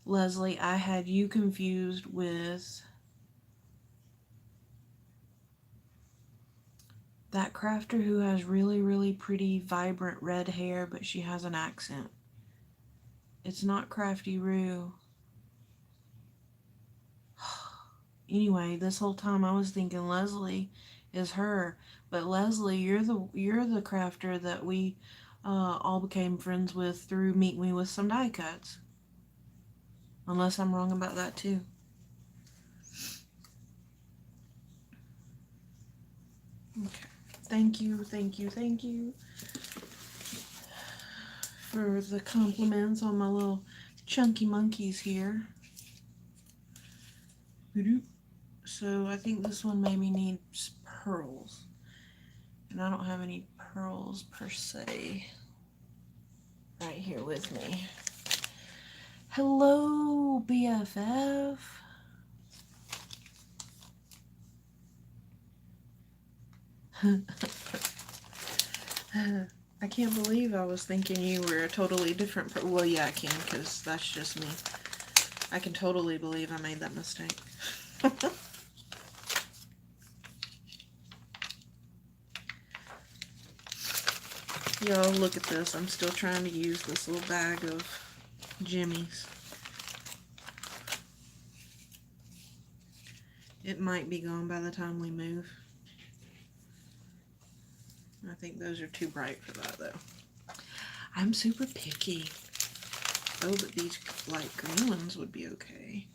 Leslie, I had you confused with that crafter who has really, really pretty, vibrant red hair, but she has an accent. It's not Crafty Roo. Anyway, this whole time I was thinking Leslie is her, but Leslie, you're the crafter that we all became friends with through Meet Me with Some Die Cuts. Unless I'm wrong about that too. Okay. Thank you for the compliments on my little chunky monkeys here. So I think this one maybe needs pearls. And I don't have any pearls per se right here with me. Hello, BFF. I can't believe I was thinking you were a totally different well, yeah, I can, because that's just me. I can totally believe I made that mistake. Y'all, look at this. I'm still trying to use this little bag of jimmies. It might be gone by the time we move. I think those are too bright for that, though. I'm super picky. Oh, but these light green ones would be okay.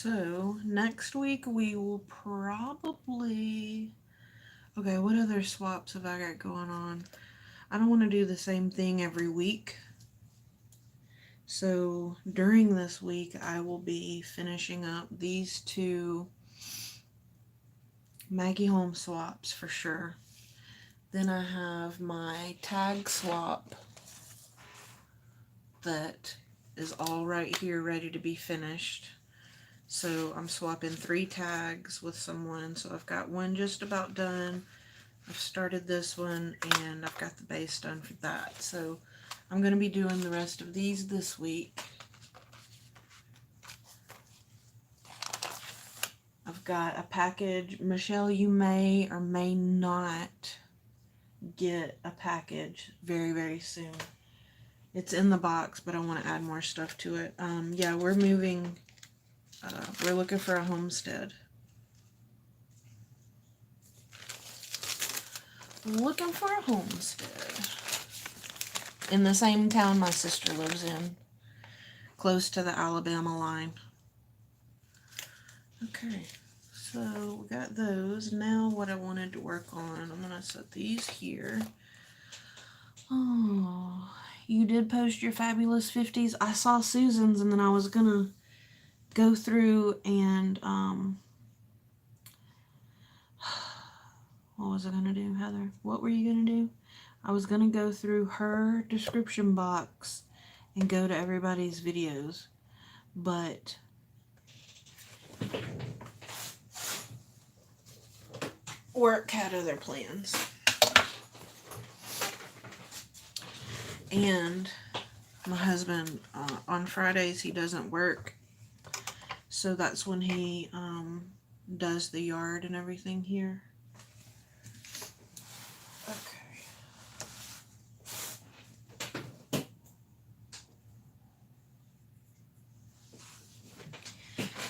So next week we will probably... Okay, what other swaps have I got going on? I don't want to do the same thing every week. So during this week I will be finishing up these two Maggie home swaps for sure. Then I have my tag swap that is all right here ready to be finished. So I'm swapping 3 tags with someone. So I've got one just about done. I've started this one and I've got the base done for that. So I'm going to be doing the rest of these this week. I've got a package. Michelle, you may or may not get a package very, very soon. It's in the box, but I want to add more stuff to it. Yeah, we're moving. We're looking for a homestead. Looking for a homestead. In the same town my sister lives in. Close to the Alabama line. Okay, so we got those. Now what I wanted to work on, I'm going to set these here. Oh, you did post your fabulous 50s. I saw Susan's and then I was going to go through and, what was I going to do, Heather? What were you going to do? I was going to go through her description box and go to everybody's videos, but work had other plans. And my husband, on Fridays, he doesn't work. So that's when he does the yard and everything here. Okay.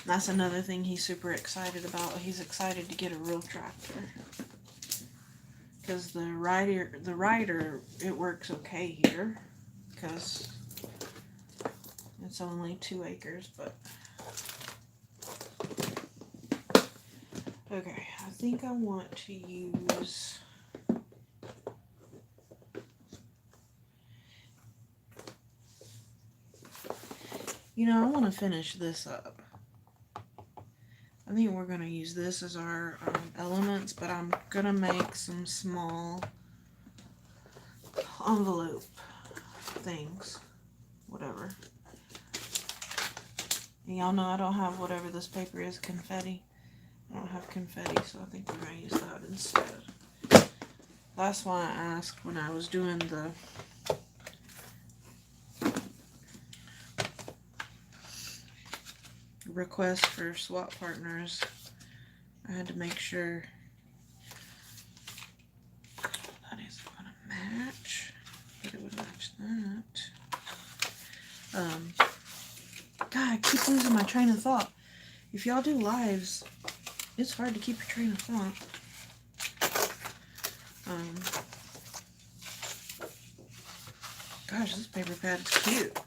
That's another thing he's super excited about. He's excited to get a real tractor. Because the rider, it works okay here. Because it's only 2 acres, but... Okay, I think I want to use... You know, I want to finish this up. I think we're going to use this as our elements, but I'm going to make some small envelope things. Whatever. And y'all know I don't have whatever this paper is, confetti. I don't have confetti, so I think we're going to use that instead. That's why I asked when I was doing the request for swap partners. I had to make sure that is going to match, that it would match that. God, I keep losing my train of thought. If y'all do lives, it's hard to keep your train of thought. Gosh, this paper pad is cute.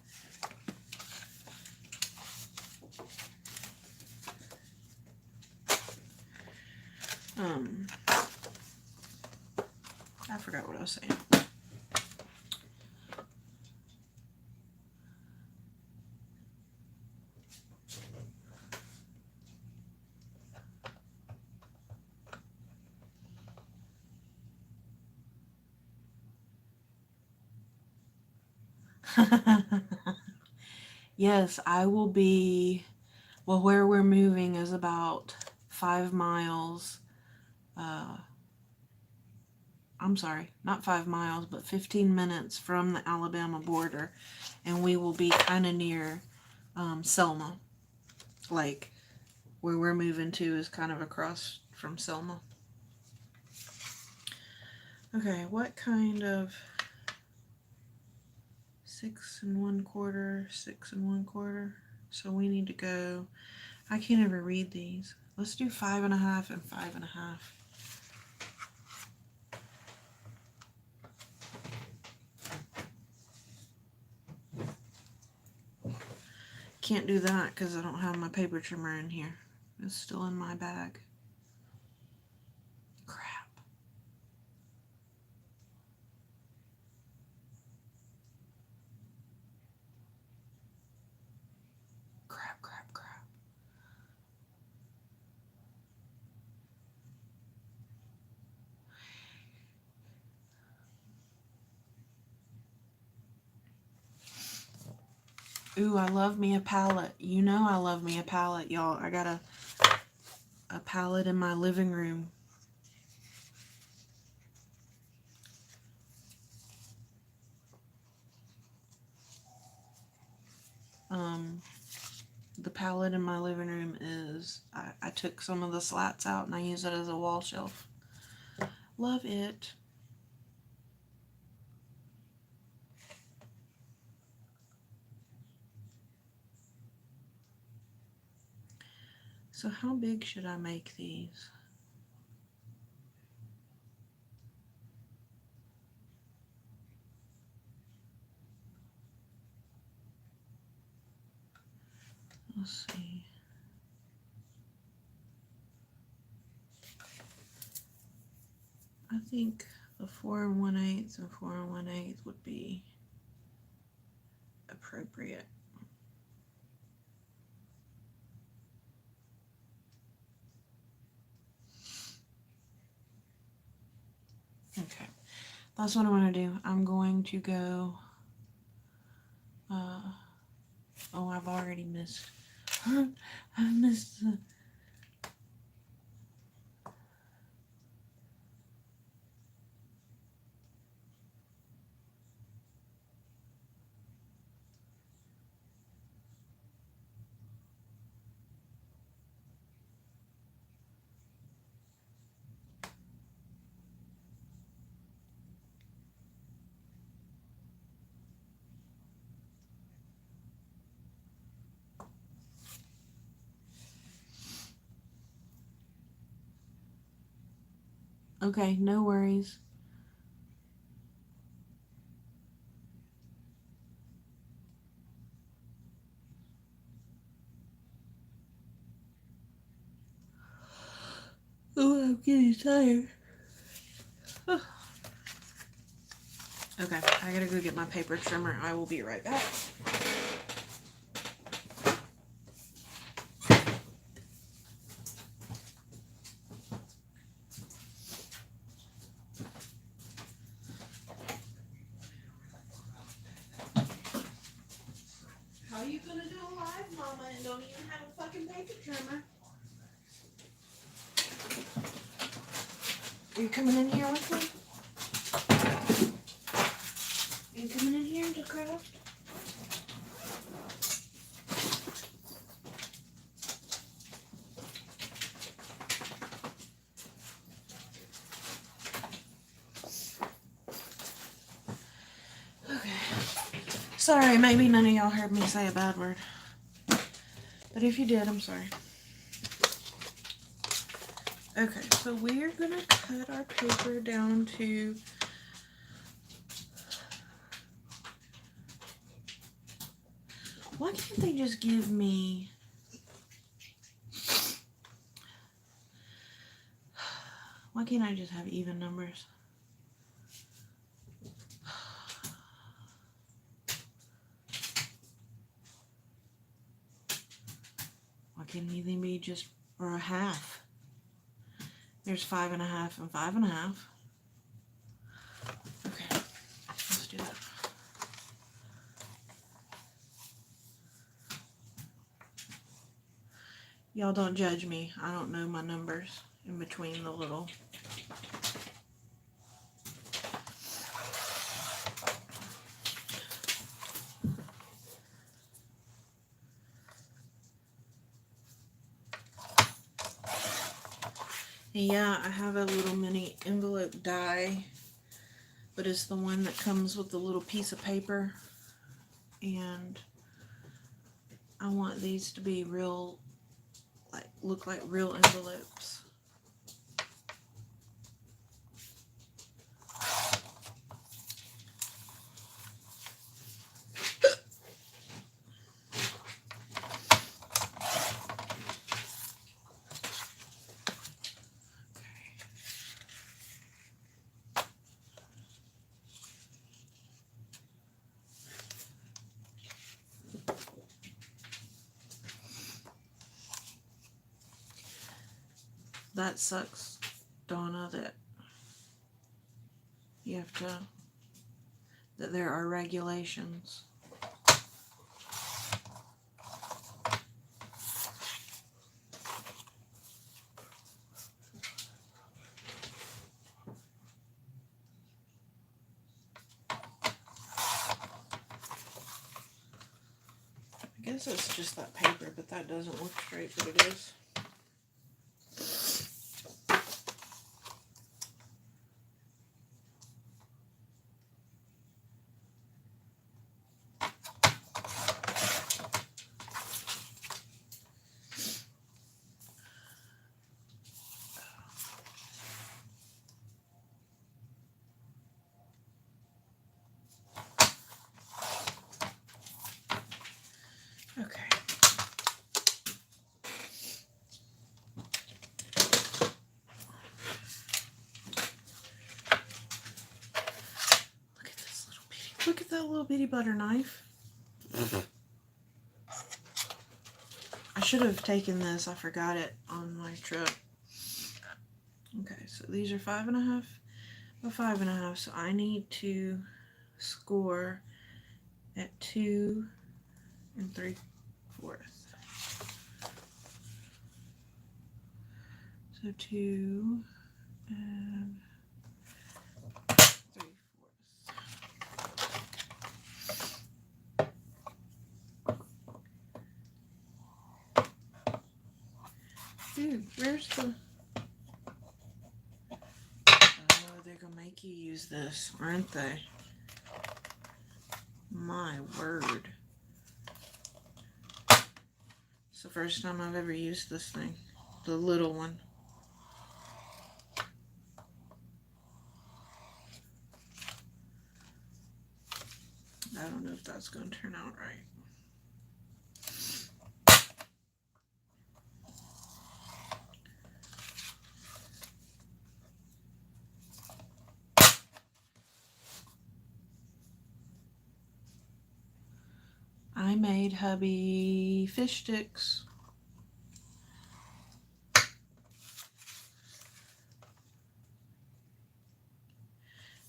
I forgot what I was saying. Yes, I will be, well, where we're moving is about 5 miles, I'm sorry, not 5 miles, but 15 minutes from the Alabama border, and we will be kind of near Selma. Like, where we're moving to is kind of across from Selma. Okay, what kind of 6 1/4, 6 1/4? So we need to go, I can't ever read these. Let's do 5 1/2 and 5 1/2. Can't do that because I don't have my paper trimmer in here. It's still in my bag. Crap. Crap, crap, crap. Ooh, I love me a palette. You know I love me a palette, y'all. I got a palette in my living room. The palette in my living room is, I took some of the slats out and I use it as a wall shelf. Love it. So how big should I make these? Let's see. I think a 4 1/8 and 4 1/8 would be appropriate. Okay, that's what I'm going to do. I'm going to go, oh, I've already missed. I missed the... Okay, no worries. Oh, I'm getting tired. Okay, I gotta go get my paper trimmer. I will be right back. How are you gonna do a live, Mama, and don't even have a fucking paper trimmer? Are you coming in here with me? Are you coming in here to craft? Okay. Sorry, maybe none of y'all heard me say a bad word. But if you did, I'm sorry. Okay, so we're gonna cut our paper down to why can't they just give me why can't I just have even numbers? Why can't anything be just or a half? There's 5 1/2 and 5 1/2. Okay, let's do that. Y'all don't judge me. I don't know my numbers in between the little. Yeah, I have a little mini envelope die, but it's the one that comes with the little piece of paper, and I want these to be real, like look like real envelopes. That sucks, Donna, that you have to, that there are regulations. I guess it's just that paper, but that doesn't look straight, but it is. Okay. Look at that little bitty butter knife. I should have taken this. I forgot it on my trip. Okay, so these are 5.5 by 5.5. So I need to score at 2 3/4. So 2 and 3/4. Dude, where's the... Oh, they're gonna make you use this, aren't they? My word. It's the first time I've ever used this thing. The little one. I don't know if that's going to turn out right. I made hubby fish sticks.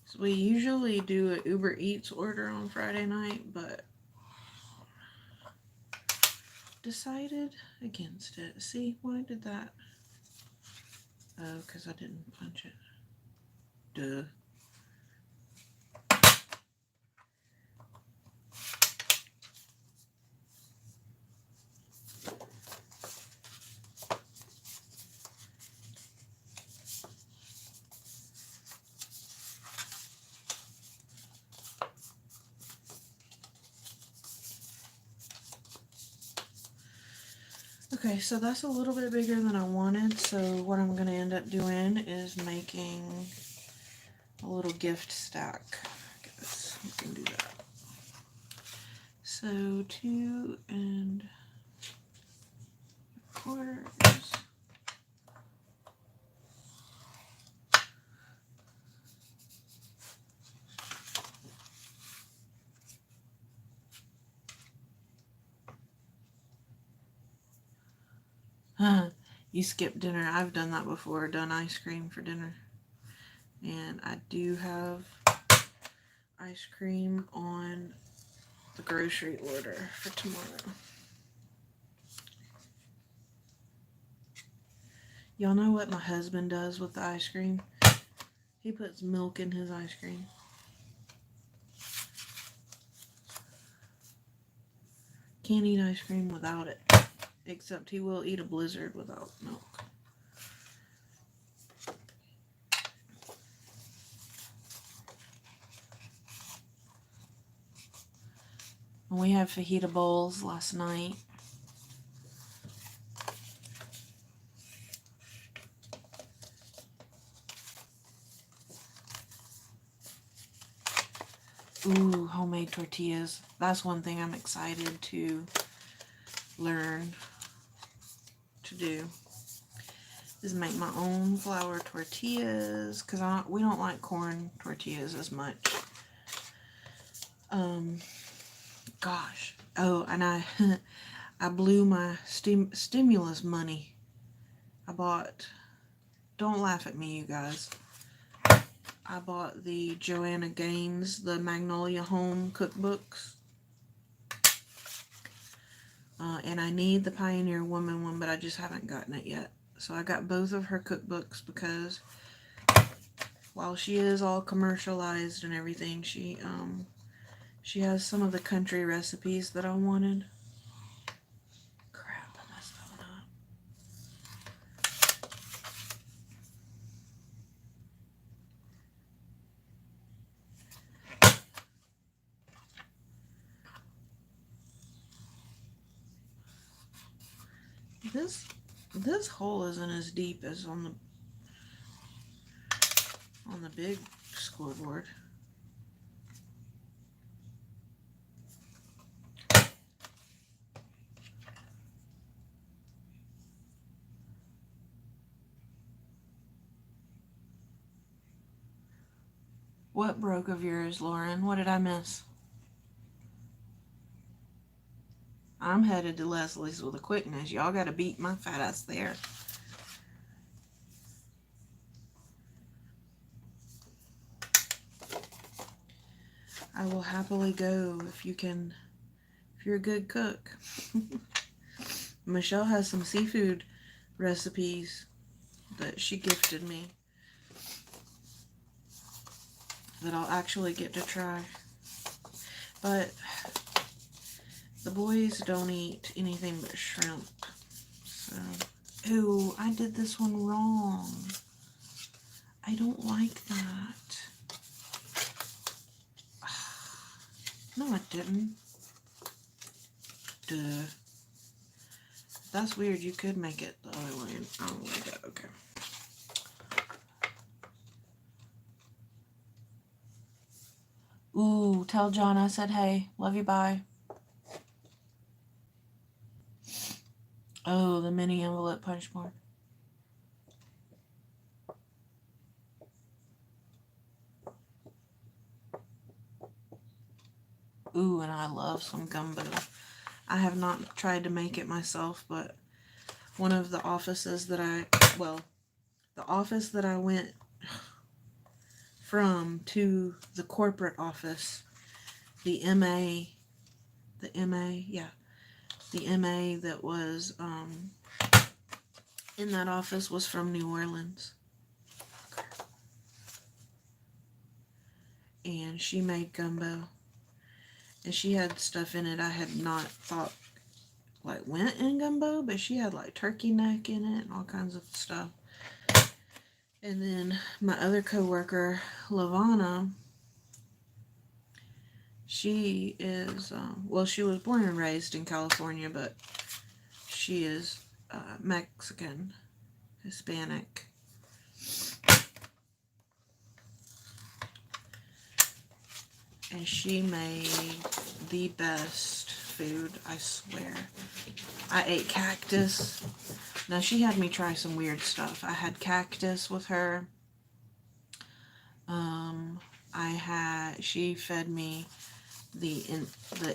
So we usually do an Uber Eats order on Friday night, but decided against it. See, why did that? Oh, because I didn't punch it. Duh. Okay, so that's a little bit bigger than I wanted, so what I'm going to end up doing is making a little gift stack. I guess we can do that. So 2 3/4. You skip dinner. I've done that before, done ice cream for dinner. And I do have ice cream on the grocery order for tomorrow. Y'all know what my husband does with the ice cream? He puts milk in his ice cream. Can't eat ice cream without it. Except he will eat a Blizzard without milk. And we had fajita bowls last night. Ooh, homemade tortillas. That's one thing I'm excited to learn to do. Is make my own flour tortillas, because we don't like corn tortillas as much. Gosh. Oh, and I I blew my stimulus money. I bought Don't laugh at me, you guys. I bought the Joanna Gaines, the Magnolia Home cookbooks. And I need the Pioneer Woman one, but I just haven't gotten it yet. So I got both of her cookbooks because while she is all commercialized and everything, she has some of the country recipes that I wanted. Crap, I messed that one up. This hole isn't as deep as on the big scoreboard. What broke of yours, Lauren? What did I miss? I'm headed to Leslie's with a quickness. Y'all gotta beat my fat ass there. I will happily go if you're a good cook. Michelle has some seafood recipes that she gifted me that I'll actually get to try. But the boys don't eat anything but shrimp. So, ooh, I did this one wrong. I don't like that. No, I didn't. Duh. That's weird. You could make it the other way. I don't like that. Okay. Ooh, tell John I said hey. Love you, bye. Oh, the mini envelope punch mark. Ooh, and I love some gumbo. I have not tried to make it myself, but one of the offices that the office that I went from to the corporate office, the MA that was in that office was from New Orleans. And she made gumbo. And she had stuff in it I had not thought went in gumbo, but she had turkey neck in it and all kinds of stuff. And then my other coworker, Lavana, she is, she was born and raised in California, but she is Mexican, Hispanic. And she made the best food, I swear. I ate cactus. Now, she had me try some weird stuff. I had cactus with her. She fed me the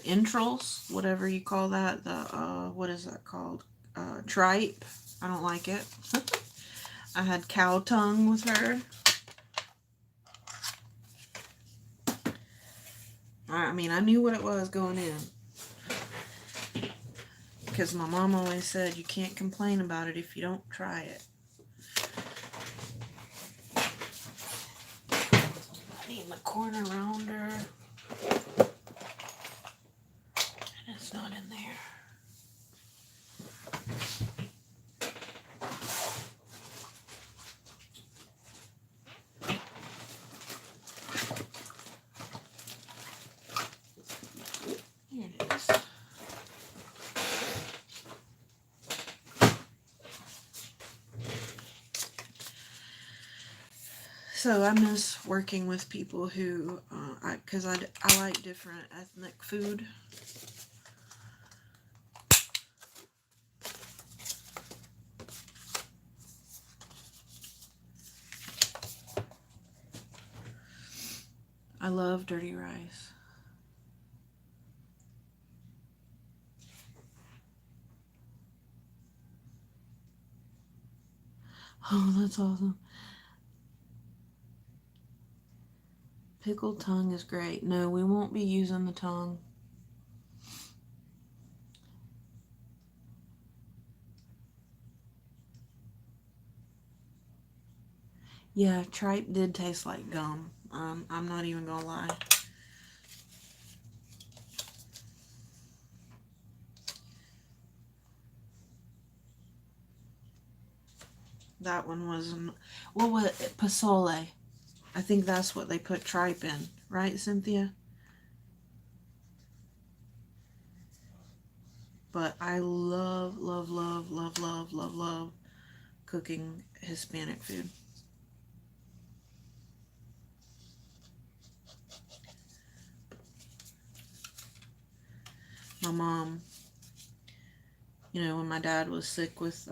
entrails, whatever you call that. What is that called? Tripe. I don't like it. I had cow tongue with her. I mean, I knew what it was going in. Because my mom always said, you can't complain about it if you don't try it. I need my corner rounder. And it's not in there. Here it is. So I miss working with people who, because I like different ethnic food. I love dirty rice. Oh, that's awesome. Pickled tongue is great. No, we won't be using the tongue. Yeah, tripe did taste like gum. I'm not even gonna lie. That one wasn't. What was it? Pozole. I think that's what they put tripe in, right, Cynthia? But I love, love, love, love, love, love, love cooking Hispanic food. My mom, when my dad was sick with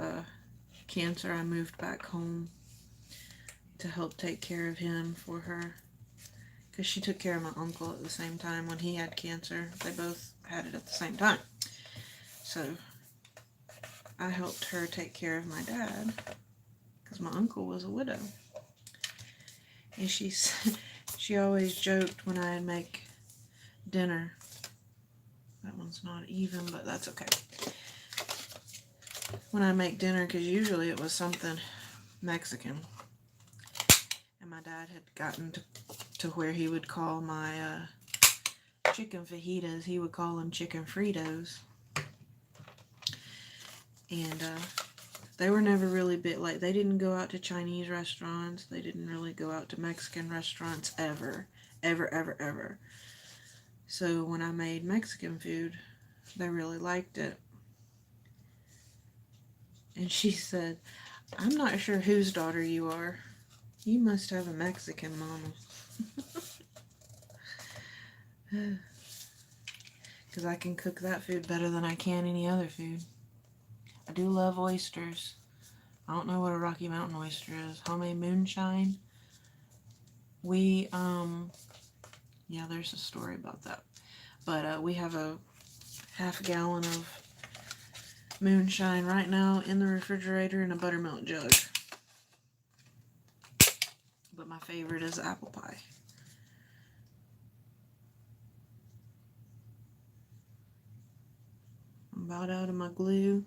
cancer, I moved back home to help take care of him for her. Because she took care of my uncle at the same time when he had cancer. They both had it at the same time. So I helped her take care of my dad because my uncle was a widow. And she always joked when I'd make dinner. That one's not even, but that's okay. When I make dinner, because usually it was something Mexican. And my dad had gotten to where he would call my chicken fajitas, he would call them chicken Fritos. And they were never really big. Like, they didn't go out to Chinese restaurants. They didn't really go out to Mexican restaurants ever. Ever, ever, ever. So when I made Mexican food, they really liked it. And she said, I'm not sure whose daughter you are. You must have a Mexican mama. Because I can cook that food better than I can any other food. I do love oysters. I don't know what a Rocky Mountain oyster is. Homemade moonshine. We, yeah, there's a story about that. But we have a half gallon of moonshine right now in the refrigerator in a buttermilk jug. But my favorite is apple pie. I'm about out of my glue.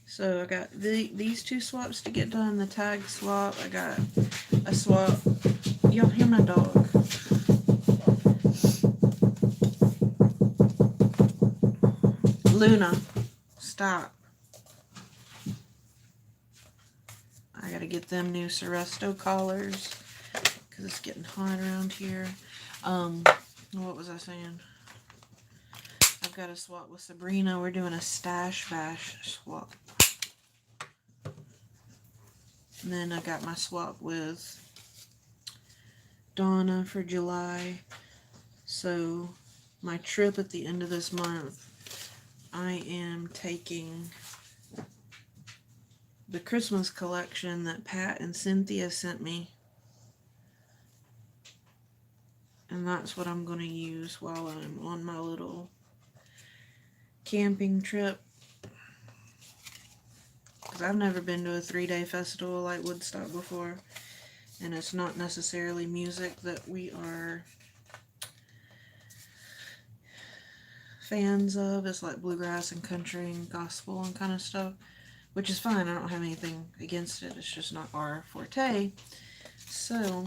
So I got these two swaps to get done. The tag swap. I got a swap. Y'all hear my dog? Luna, stop. I gotta get them new Seresto collars because it's getting hot around here. What was I saying? I've got a swap with Sabrina. We're doing a stash bash swap. And then I got my swap with Donna for July. So my trip at the end of this month, I am taking the Christmas collection that Pat and Cynthia sent me. And that's what I'm going to use while I'm on my little camping trip. Because I've never been to a 3-day festival like Woodstock before. And it's not necessarily music that we are fans of. It's like bluegrass and country and gospel and kind of stuff. Which is fine. I don't have anything against it. It's just not our forte. So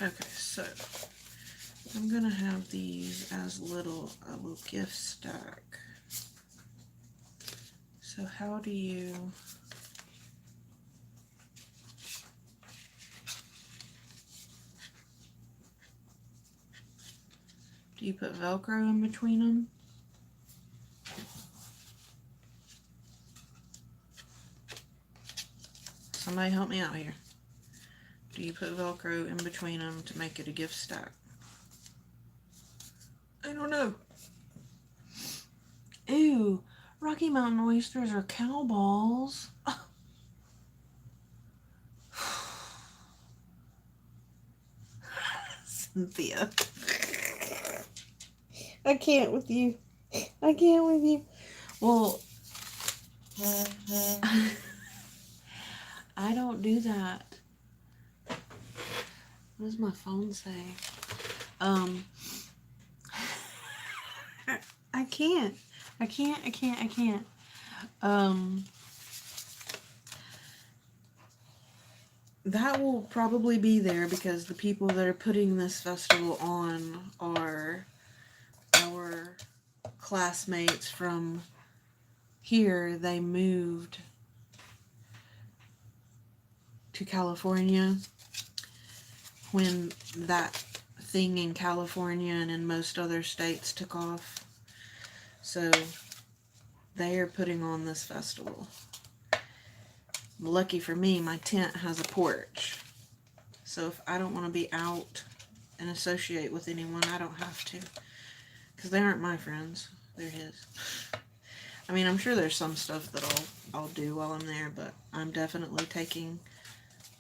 okay, so I'm going to have these as a little gift stack. So how do you... Do you put Velcro in between them? Somebody help me out here. Do you put Velcro in between them to make it a gift stack? I don't know. Ew, Rocky Mountain oysters are cow balls. Cynthia. I can't with you. I can't with you. Well, I don't do that. What does my phone say? I can't. I can't. That will probably be there because the people that are putting this festival on are our classmates from here. They moved to California when that thing in California and in most other states took off. So they are putting on this festival. Lucky for me, my tent has a porch. So if I don't want to be out and associate with anyone, I don't have to. Because they aren't my friends. They're his. I mean, I'm sure there's some stuff that I'll do while I'm there, but I'm definitely taking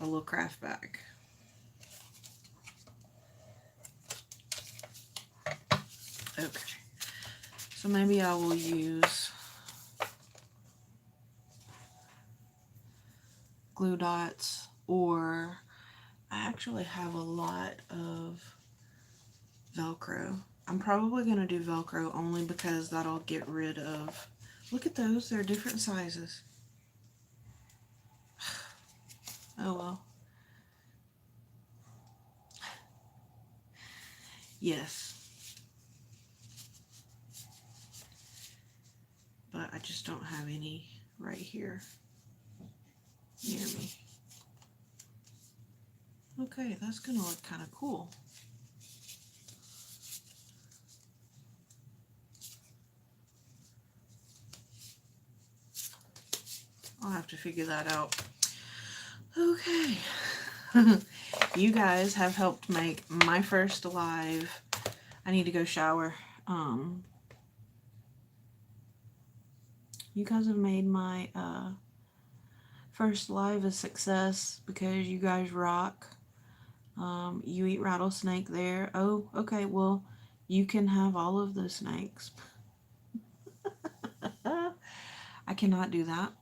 a little craft back. Okay. So maybe I will use glue dots, or I actually have a lot of Velcro. I'm probably going to do Velcro only because that'll get rid of... Look at those. They're different sizes. Oh well. Yes. But I just don't have any right here near me. Okay, that's going to look kind of cool. I'll have to figure that out. Okay. You guys have helped make my first live. I need to go shower. You guys have made my first live a success because you guys rock. You eat rattlesnake there. Oh, okay. Well, you can have all of the snakes. I cannot do that.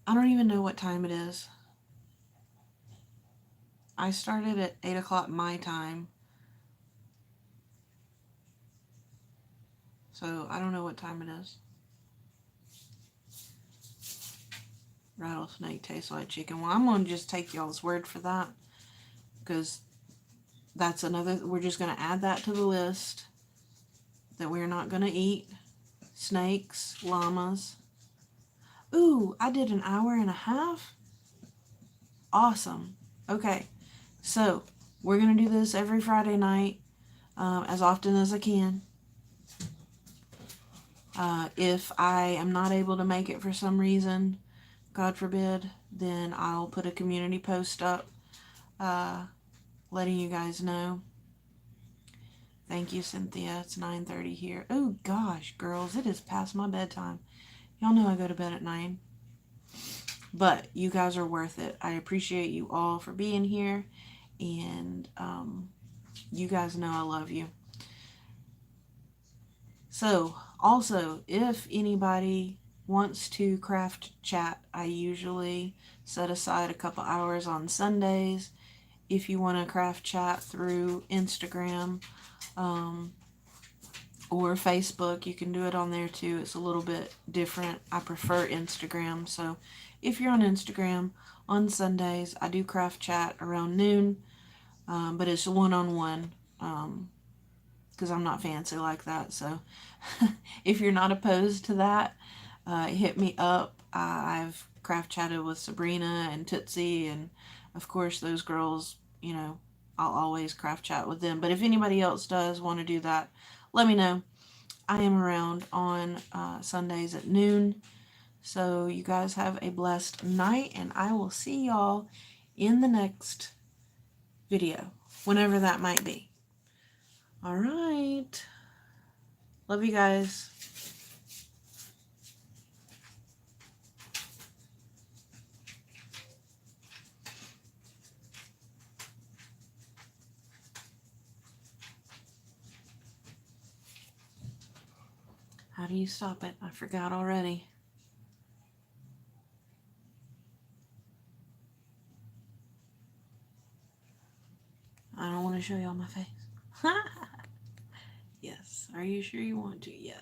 I don't even know what time it is. I started at 8 o'clock my time. So I don't know what time it is. Rattlesnake tastes like chicken. Well, I'm going to just take y'all's word for that. Because that's another... We're just going to add that to the list. That we're not going to eat. Snakes, llamas. Ooh, I did an hour and a half? Awesome. Okay. So, we're going to do this every Friday night. As often as I can. If I am not able to make it for some reason, God forbid, then I'll put a community post up letting you guys know. Thank you, Cynthia. It's 9:30 here. Oh, gosh, girls, it is past my bedtime. Y'all know I go to bed at 9. But you guys are worth it. I appreciate you all for being here. And you guys know I love you. So, also, if anybody wants to craft chat, I usually set aside a couple hours on Sundays. If you want to craft chat through Instagram or Facebook, you can do it on there too. It's a little bit different. I prefer Instagram. So if you're on Instagram, on Sundays, I do craft chat around noon, but it's one-on-one. Because I'm not fancy like that. So if you're not opposed to that, hit me up. I've craft chatted with Sabrina and Tootsie, and of course those girls, you know, I'll always craft chat with them. But if anybody else does want to do that, let me know. I am around on Sundays at noon. So you guys have a blessed night, and I will see y'all in the next video, whenever that might be. All right. Love you guys. How do you stop it? I forgot already. I don't want to show y'all my face. Yes. Are you sure you want to? Yes.